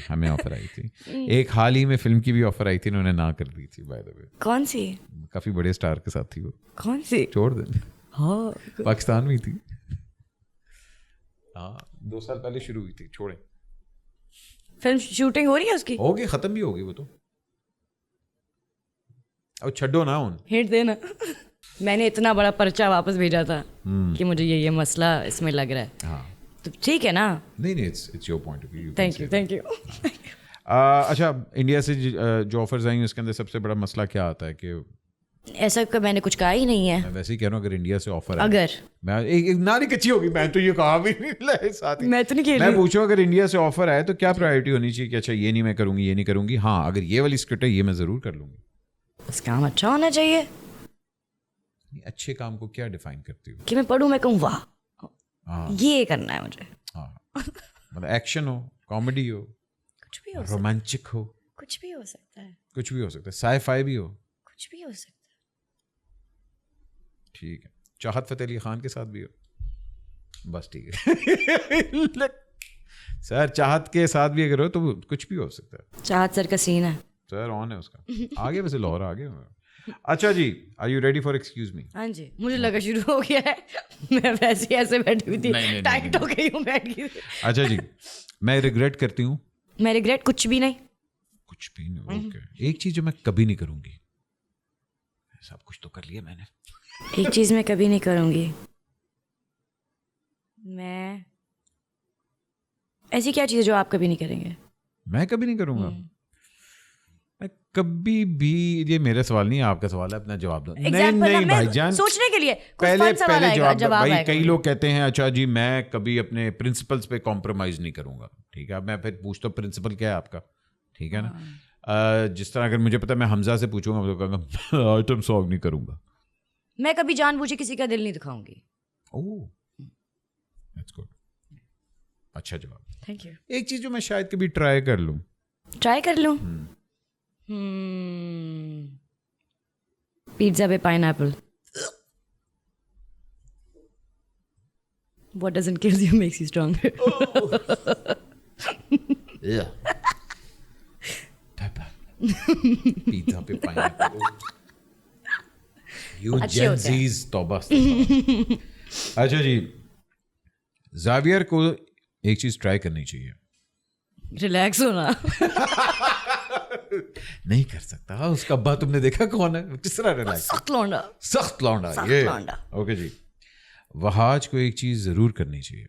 एक हाल ही में फिल्म की भी ऑफर आई थी, उन्होंने ना कर दी थी बाय द वे. कौन सी? काफी बड़े स्टार के साथ थी वो. कौन सी? छोड़ दें. हाँ पाकिस्तान में थी. हाँ 2 साल पहले शुरू हुई थी. छोड़े. फिल्म शूटिंग हो रही है उसकी? होगी, खत्म भी होगी वो तो. अब छड्डो ना उन. हिट देना. मैंने इतना बड़ा पर्चा वापस भेजा था कि मुझे ये मसला इसमें लग रहा है. हाँ तो ठीक है ना. नहीं it's your point of view. Thank you. अच्छा इंडिया से जो ऑफर्स आई उसके अंदर सबसे बड़ा मसला क्या आता है कि ऐसा मैंने कुछ कहा ही नहीं है. मैं वैसे ही कह रहा हूँ अगर इंडिया से ऑफर अगर मैं एक नारी कच्ची होगी. मैं तो ये कहा भी नहीं साथ ही मैं तो नहीं खेल मैं पूछूं अगर इंडिया से ऑफर आए तो क्या प्रायोरिटी होनी चाहिए कि अच्छा ये नहीं मैं करूंगी ये नहीं करूंगी. हाँ अगर ये वाली स्क्रिप्ट है ये मैं जरूर कर लूंगी. बस काम अच्छा होना चाहिए. अच्छे काम को क्या डिफाइन करती हो? कि मैं पढ़ूं मैं कहूँ वाह ये करना है मुझे. हाँ मतलब एक्शन हो, कॉमेडी हो, कुछ भी हो, रोमांटिक हो, कुछ भी हो सकता है. कुछ भी हो सकता है. साई-फाई भी हो, कुछ भी हो सकता है. ठीक है. चाहत फतेह अली खान के साथ भी हो, बस ठीक है. सर चाहत के साथ भी अगर हो तो कुछ भी हो सकता है. चाहत सर का सीन है सर ऑन है उसका. आगे वैसे लाहौर आगे. अच्छा जी are you ready for excuse me? हाँ जी मुझे लगा शुरू हो गया है. मैं वैसे ही ऐसे बैठी हुई थी. टाइट हो गई हूँ बैठ गई. अच्छा जी मैं रिग्रेट करती हूँ. मैं रिग्रेट कुछ भी नहीं. कुछ भी नहीं. ओके. एक चीज जो मैं कभी नहीं करूंगी. सब कुछ तो कर लिया मैंने. एक चीज मैं कभी नहीं करूंगी. मैं ऐसी क्या चीज जो आप कभी नहीं करेंगे? मैं कभी नहीं करूंगा. मैं कभी भी. ये मेरा सवाल नहीं है आपका सवाल है. अपना जवाब दो. नहीं भाईजान सोचने के लिए पहले जवाब दो. भाई कई लोग कहते हैं अच्छा जी मैं कभी अपने प्रिंसिपल्स पे कॉम्प्रोमाइज नहीं करूंगा. ठीक है. मैं फिर पूछता हूँ प्रिंसिपल क्या है आपका? ठीक है ना. जिस तरह अगर मुझे पता है मैं हमजा से पूछूंगा तो कहूँगा आइटम सॉन्ग नहीं करूँगा. मैं कभी जानबूझे किसी का दिल नहीं दिखाऊंगी. Oh that's good. अच्छा जवाब. Thank you. एक चीज़ जो मैं शायद कभी ट्राई कर लूँ. ट्राई कर लूँ. पिज्जा पे pineapple. What doesn't kill you makes you stronger. Yeah. Pizza पे पाइनएप्पल. You Gen Z's तौबा. अच्छा जी, जावियर को एक चीज ट्राई करनी चाहिए. रिलैक्स होना. नहीं कर सकता. उसका अब्बा तुमने देखा कौन है, किस तरह रिलैक्स. सख्त लौंडा. सख्त लौंडा. ये ओके जी. वहाज को एक चीज जरूर करनी चाहिए.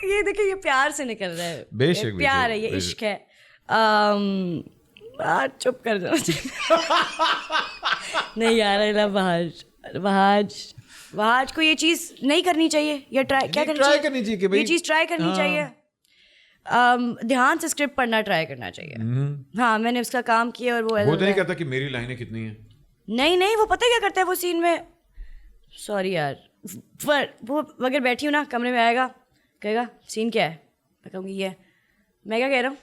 ये देखिए, ये प्यार से निकल रहा है. बेशक प्यार है, ये इश्क है. चुप कर जाओ. नहीं यार, आई लव वहाज को ये चीज नहीं करनी चाहिए, या ट्राई करनी चाहिए कि भाई ये चीज ट्राई करनी चाहिए. ध्यान से स्क्रिप्ट पढ़ना ट्राई करना चाहिए. हाँ, मैंने उसका काम किया. और वो तो नहीं कहता कि मेरी लाइनें कितनी हैं. नहीं, वो पता है क्या करता है वो सीन में. सॉरी यार, वो अगर बैठी हूँ ना, कमरे में आएगा, कहेगा सीन क्या है, मैं कहूँगी ये. मैं क्या कह रहा हूँ?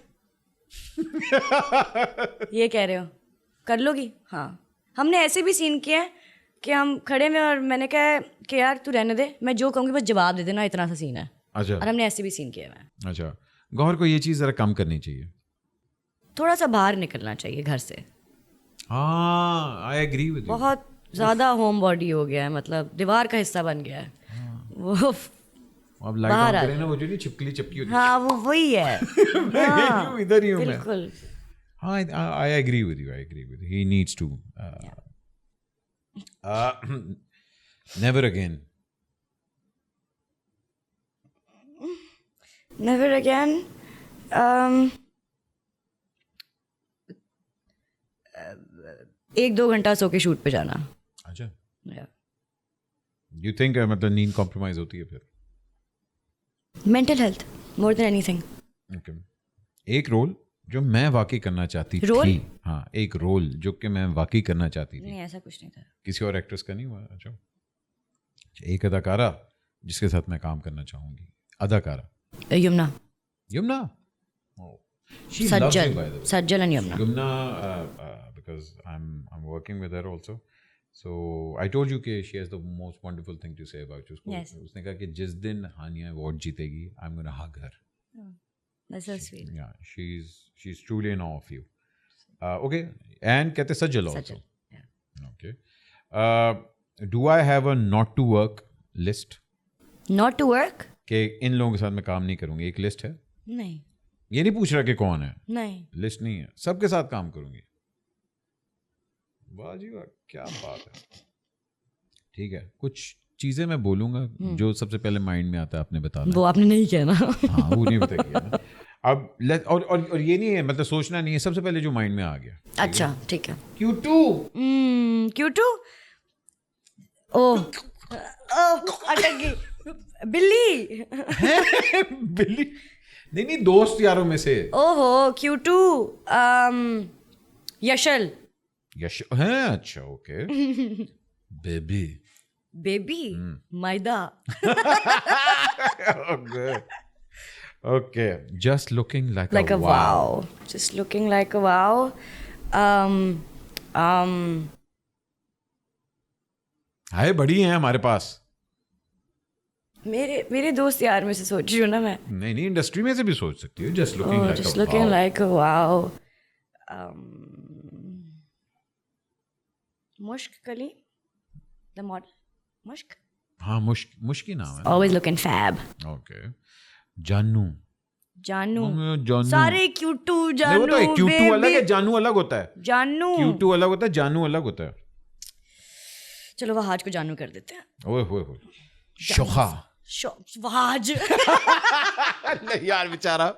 ये कह रहे हो, कर लोगी? हाँ. हमने ऐसे भी सीन किए हैं कि हम खड़े में और मैंने कहा कि यार तू रहने दे, मैं जो कहूँगी बस जवाब दे देना, इतना सा सीन है. अच्छा. और हमने ऐसे भी सीन किए हैं. अच्छा. गौर को ये चीज़ ज़रा कम करनी चाहिए. थोड़ा सा बाहर निकलना चाहिए घर से. हाँ, आई एग्री विद यू. बहुत ज़्यादा होम बॉडी हो गया है, मतलब दीवार का हिस्सा बन गया है. वो अब लाइट ऑन करें ना, वो जो नहीं चिपकली चपकी होती है. हाँ, वो वही है. इधर ही हूँ मैं. बिल्कुल. हाँ, I agree with you. He needs to never again. Never again. 1-2 घंटा सो के शूट पे जाना. अच्छा. You think मतलब नींद कॉम्प्रोमाइज होती है फिर? Mental health more than anything. Okay. एक रोल जो मैं वाकई करना चाहती थी. हाँ, एक रोल जो कि मैं वाकई करना चाहती थी. नहीं, ऐसा कुछ नहीं था. किसी और एक्ट्रेस का नहीं हुआ? अच्छा. एक अदाकारा जिसके साथ मैं काम करना चाहूंगी. अदाकारा. यमुना. सज्जल and Yumna. Because I'm working with her also. So I told you कि she has the most wonderful thing to say about you. Yes. उसने कहा कि जिस दिन हानिया अवार्ड जीतेगी, I'm gonna hug her. Oh, that's so sweet. Yeah, she's truly in awe of you. Okay, and कहते सज्जल also. Yeah. Okay. Do I have a not to work list? Not to work? कि इन लोगों के साथ मैं काम नहीं करूंगी. एक लिस्ट है? नहीं. ये नहीं पूछ रहा कि कौन है. नहीं. लिस्ट नहीं है. सबके साथ काम करूंगी. वाह जी वाह, क्या बात है. ठीक है, कुछ चीजें मैं बोलूंगा जो सबसे पहले माइंड में आता है, आपने बताना. वो आपने नहीं किया ना. हाँ, वो नहीं पता किया ना. अब और ये नहीं है, मतलब सोचना नहीं है, सबसे पहले जो माइंड में आ गया. अच्छा, ठीक है. Q2. ओह, अटक गई. बिल्ली. बिल्ली नहीं, दोस्त यारों में से. ओहो, Q2. यशल है. अच्छा, okay. Baby. Maida. Okay, just looking like a wow. Just looking like a wow. हाय, बड़ी हैं हमारे पास. मेरे दोस्त यार में से सोच रही हूँ ना मैं. नहीं, इंडस्ट्री में से भी सोच सकती हो. Just looking like a wow. मुश्क कली, the model. मुश्क. हाँ, मुश्की नाम है. Always looking fab. Okay. जानू. सारे Q2 जानू. नहीं, वो तो Q2 अलग है, जानू अलग होता है. Q2 अलग होता है, जानू अलग होता है. चलो वहाज को जानू कर देते हैं. ओए शोखा. वहाज. नहीं यार, बेचारा.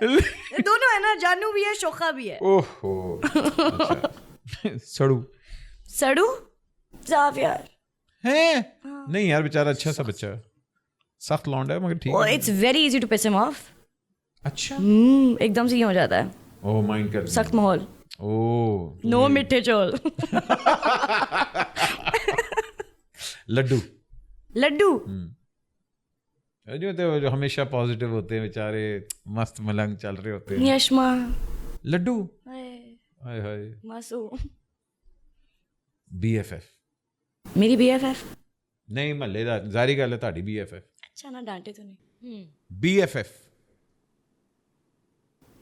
दोनों है ना, जानू भी है, शोखा भी है. ओहो. सड़ू. जावियर है. नहीं यार, बेचारा अच्छा सा बच्चा है. सख्त लौंडा है मगर ठीक है. It's very easy to piss him off. अच्छा एकदम से ये हो जाता है, ओ माइंड कर सख्त माहौल, ओ नो मिठे चौल। लड्डू लड्डू जो होते हैं जो हमेशा पॉजिटिव होते हैं बेचारे, मस्त मलंग चल रहे होते हैं। यशमा लड्डू हाय हाय हाय। मासूम, BFF मेरी BFF। नहीं मल्लेदार जारी गल है ਤੁਹਾਡੀ BFF। अच्छा ना डांटे तो नहीं। BFF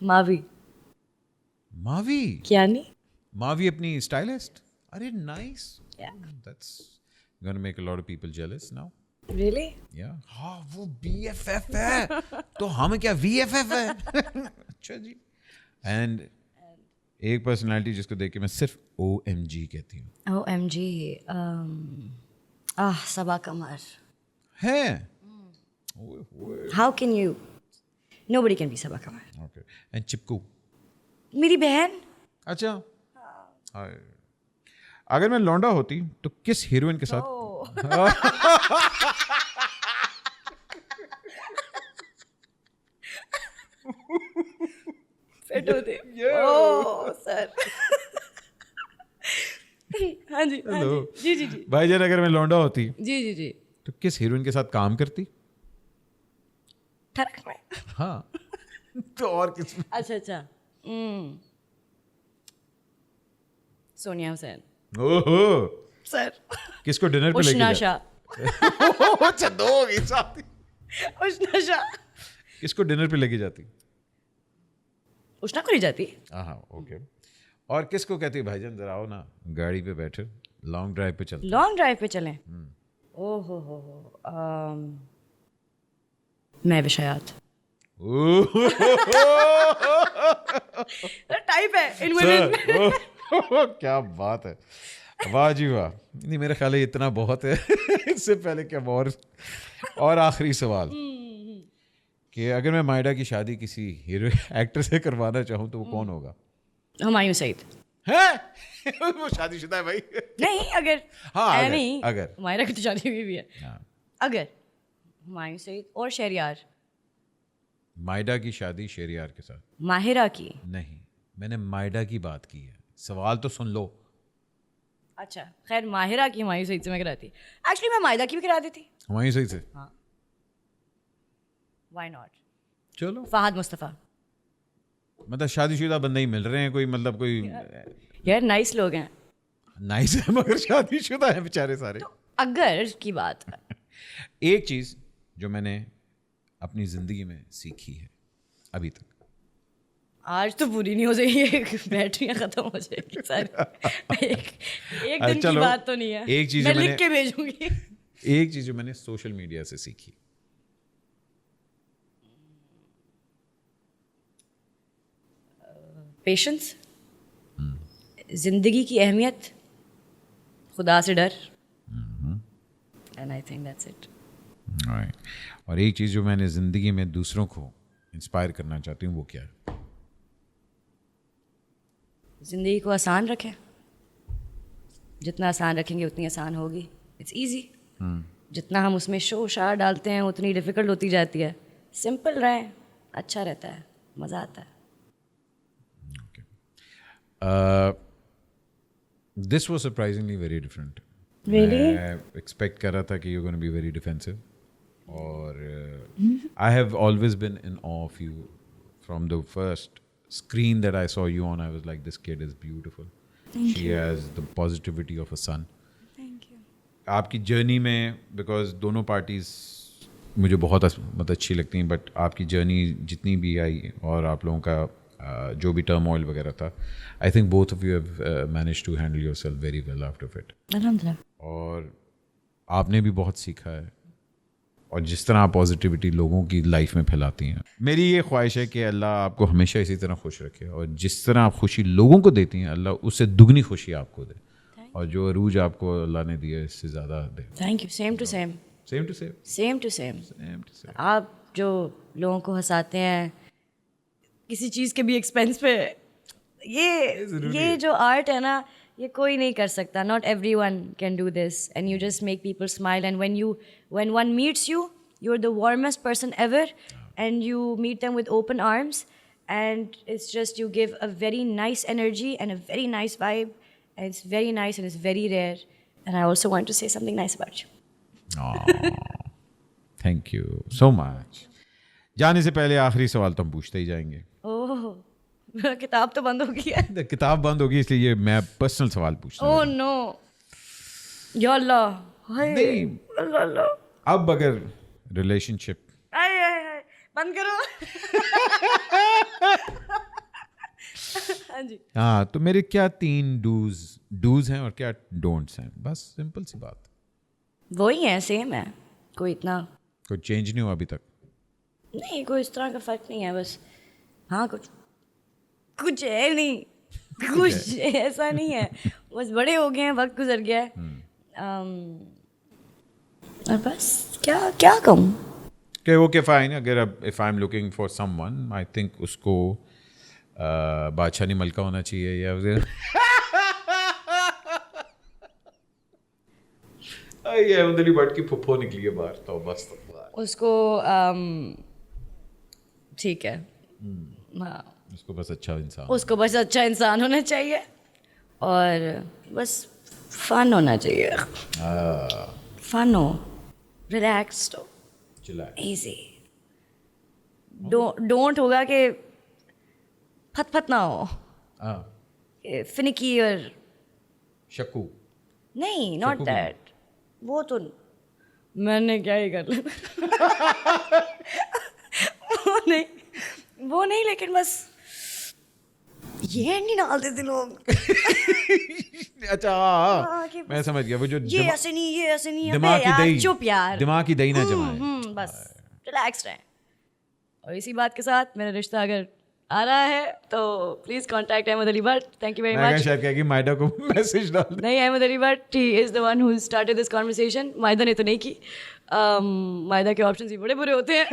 मावी मावी। क्या नहीं? मावी अपनी स्टाइलिस्ट। अरे nice, Yeah. That's gonna make a lot of people jealous now. Really? या हाँ वो BFF है तो हम क्या VFF है। अच्छा जी। एंड एक पर्सनालिटी जिसको देख के मैं सिर्फ OMG कहती हूँ। OMG, सबा कमर। है How can you? Nobody can be Saba Qamar. Okay. And चिपकू। मेरी बहन। अच्छा हाय। अगर मैं लौंडा होती तो किस हीरोइन के साथ फिट होते। Oh sir. हाँ जी, हाँ हेलो जी, जी जी जी भाईजान, अगर मैं लौंडा होती जी जी जी। तो किस हीरोइन के साथ काम करती? ठरक में। हाँ तो और किस? अच्छा अच्छा। सोनिया हुसैन ओहो सर। किसको डिनर पे लेके उष्णा जा? शाह। अच्छा दो हो गई साथ ही। उष्णा शाह। किसको डिनर पे लेके जाती? उष्णा को नहीं जाती। हाँ ओके। और किसको कहती भाईजान जरा आओ ना गाड़ी पे बैठे लॉन्ग ड्राइव पे चलते? लॉन्ग ड्राइव पे चलें? ओहो हो मैं विषयात। टाइप है इन वुमेन। क्या बात है, वाह जी वाह। नहीं मेरा ख्याल है इतना बहुत है। इससे पहले क्या और आखिरी सवाल कि अगर मैं मायडा की शादी किसी हीरो एक्टर से करवाना चाहूँ तो वो कौन होगा? हुमायूं सईद। है वो शादीशुदा है भाई। नहीं अगर हाँ अगर, नहीं अगर मायरा की तो शादी हुई भी है। हाँ। अगर हुमायूं सईद और शहरियार। मायडा की शादी शेरियार के साथ? माहिरा की। नहीं मैंने मायडा की बात की है, सवाल तो सुन लो। अच्छा खैर माहिरा की हुमायूं सईद से मैं कराती। एक्चुअली मैं मायदा की भी करा देती। हुमायूं सईद से? हाँ व्हाई नॉट। चलो फहद मुस्तफा। मतलब शादीशुदा बंदे ही मिल रहे हैं, कोई मतलब कोई यार नाइस लोग हैं। नाइस है मगर शादीशुदा है बेचारे सारे। तो अगर की बात है। एक चीज जो मैंने अपनी जिंदगी में सीखी है अभी तक, आज तो पूरी नहीं हो जाएगी, बैटरियां खत्म हो जाएगी सारी। एक दिन की चलो, बात तो नहीं है। एक चीज मैं जो लिख के भेजूंगी। एक चीज जो मैंने सोशल मीडिया से सीखी, पेशेंस, जिंदगी की अहमियत, खुदा से डर, and I think that's it. और एक चीज जो मैंने जिंदगी में दूसरों को इंस्पायर करना चाहती हूँ वो क्या है? जिंदगी को आसान रखें। जितना आसान रखेंगे उतनी आसान होगी। It's easy. जितना हम उसमें शो शार डालते हैं उतनी डिफिकल्ट होती जाती है। सिंपल रहें, अच्छा रहता है, मज़ा आता है। This was surprisingly very different. Really? मैं एक्सपेक्ट कर रहा था कि you gonna be very defensive, और I have always been in awe of you from the first screen that I saw you on. I was like, this kid is beautiful. She has the positivity of a sun. Thank you. आपकी journey में, because दोनों parties मुझे बहुत मतलब अच्छी लगती हैं, but आपकी जर्नी जितनी भी आई और आप लोगों का जो भी टर्मोइल वगैरह था, I think both of you have manage to handle yourself very well out of it. अल्हम्दुलिल्लाह। और आपने भी बहुत सीखा है, और जिस तरह आप पॉजिटिविटी लोगों की लाइफ में फैलाती हैं, मेरी ये ख्वाहिश है कि अल्लाह आपको हमेशा इसी तरह खुश रखे, और जिस तरह आप खुशी लोगों को देती हैं अल्लाह उससे दुगनी खुशी आपको दे, और जो अरूज आपको अल्लाह ने दिया इससे ज़्यादा दे। Thank you. Same to same. Same to same. Same to same. Same to same. आप जो लोगों को हंसाते हैं किसी चीज़ के भी एक्सपेंस पे, ये जो आर्ट है ना, ये कोई नहीं कर सकता। Not every one can do this, and you just make people smile, and when one meets you, you're the warmest person ever, and you meet them with open arms, and it's just you give a very nice energy and a very nice vibe, and it's very nice and it's very rare. And I also want to say something nice about you. Thank you so much. जाने से पहले आखिरी सवाल तो हम पूछते ही जाएंगे. ओह, किताब तो बंद हो गई है. किताब बंद होगी इसलिए ये मैं पर्सनल सवाल पूछता हूँ. ओह नो, या अल्लाह. नहीं, अल्लाह. अब अगर रिलेशनशिप बंद करो. हाँ जी. हाँ, तो मेरे क्या 3 डूज हैं और क्या डोंट्स हैं, बस सिंपल सी बात. वही है, सेम है, कोई इतना कोई चेंज नहीं हुआ अभी तक. नहीं, कोई इस तरह का फर्क नहीं है. बस हाँ, कुछ है नहीं. कुछ ऐसा नहीं है. बस बड़े हो गए हैं, वक्त गुजर गया है. और बस क्या कहूँ. Okay fine. अगर अब if I am looking for someone, I think उसको बादशाह नहीं मलका होना चाहिए, या ये अहमद अली भट्ट की फुफ्फो निकली है बाहर. तो बस उसको ठीक है. हाँ, उसको बस अच्छा इंसान होना चाहिए, और बस फन होना चाहिए. फन हो, रिलैक्स्ड हो, इजी. डोंट होगा कि फत ना हो, फिनिकी और शकू. नहीं, नॉट दैट. वो तो मैंने क्या ही कर लिया. वो नहीं, लेकिन बस ये नहीं डालते थे लोग. अच्छा, मैं समझ गया. वो जो ये ऐसे नहीं दिमाग की दही, चुप यार, दिमाग की दही ना जमाए. बस रिलैक्स रहें. और इसी बात के साथ मेरा रिश्ता अगर आ रहा है तो please contact Ahmed Ali Butt. Thank you very much. शायद कहेगी माइदा को मैसेज डाल. नहीं, Ahmed Ali Butt, he is the one who started this conversation. Maida ने तो नहीं की. माइदा के ऑप्शंस भी बड़े बुरे होते हैं.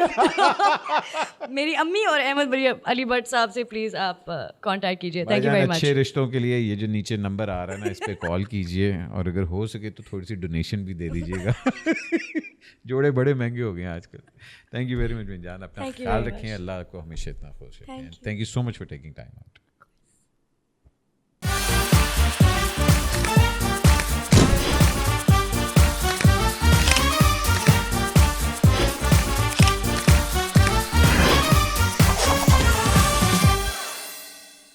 मेरी अम्मी और अहमद अली बट साहब से प्लीज आप कांटेक्ट कीजिए. Thank you very much. अच्छे रिश्तों के लिए ये जो नीचे नंबर आ रहा है ना, इस पे कॉल कीजिए, और अगर हो सके तो थोड़ी सी डोनेशन भी दे दीजिएगा. जोड़े बड़े महंगे हो गए हैं आजकल. थैंक यू वेरी मच जान. अपना ख्याल रखें. अल्लाह को हमेशा इतना खुश रखें. Thank you so much for taking time out.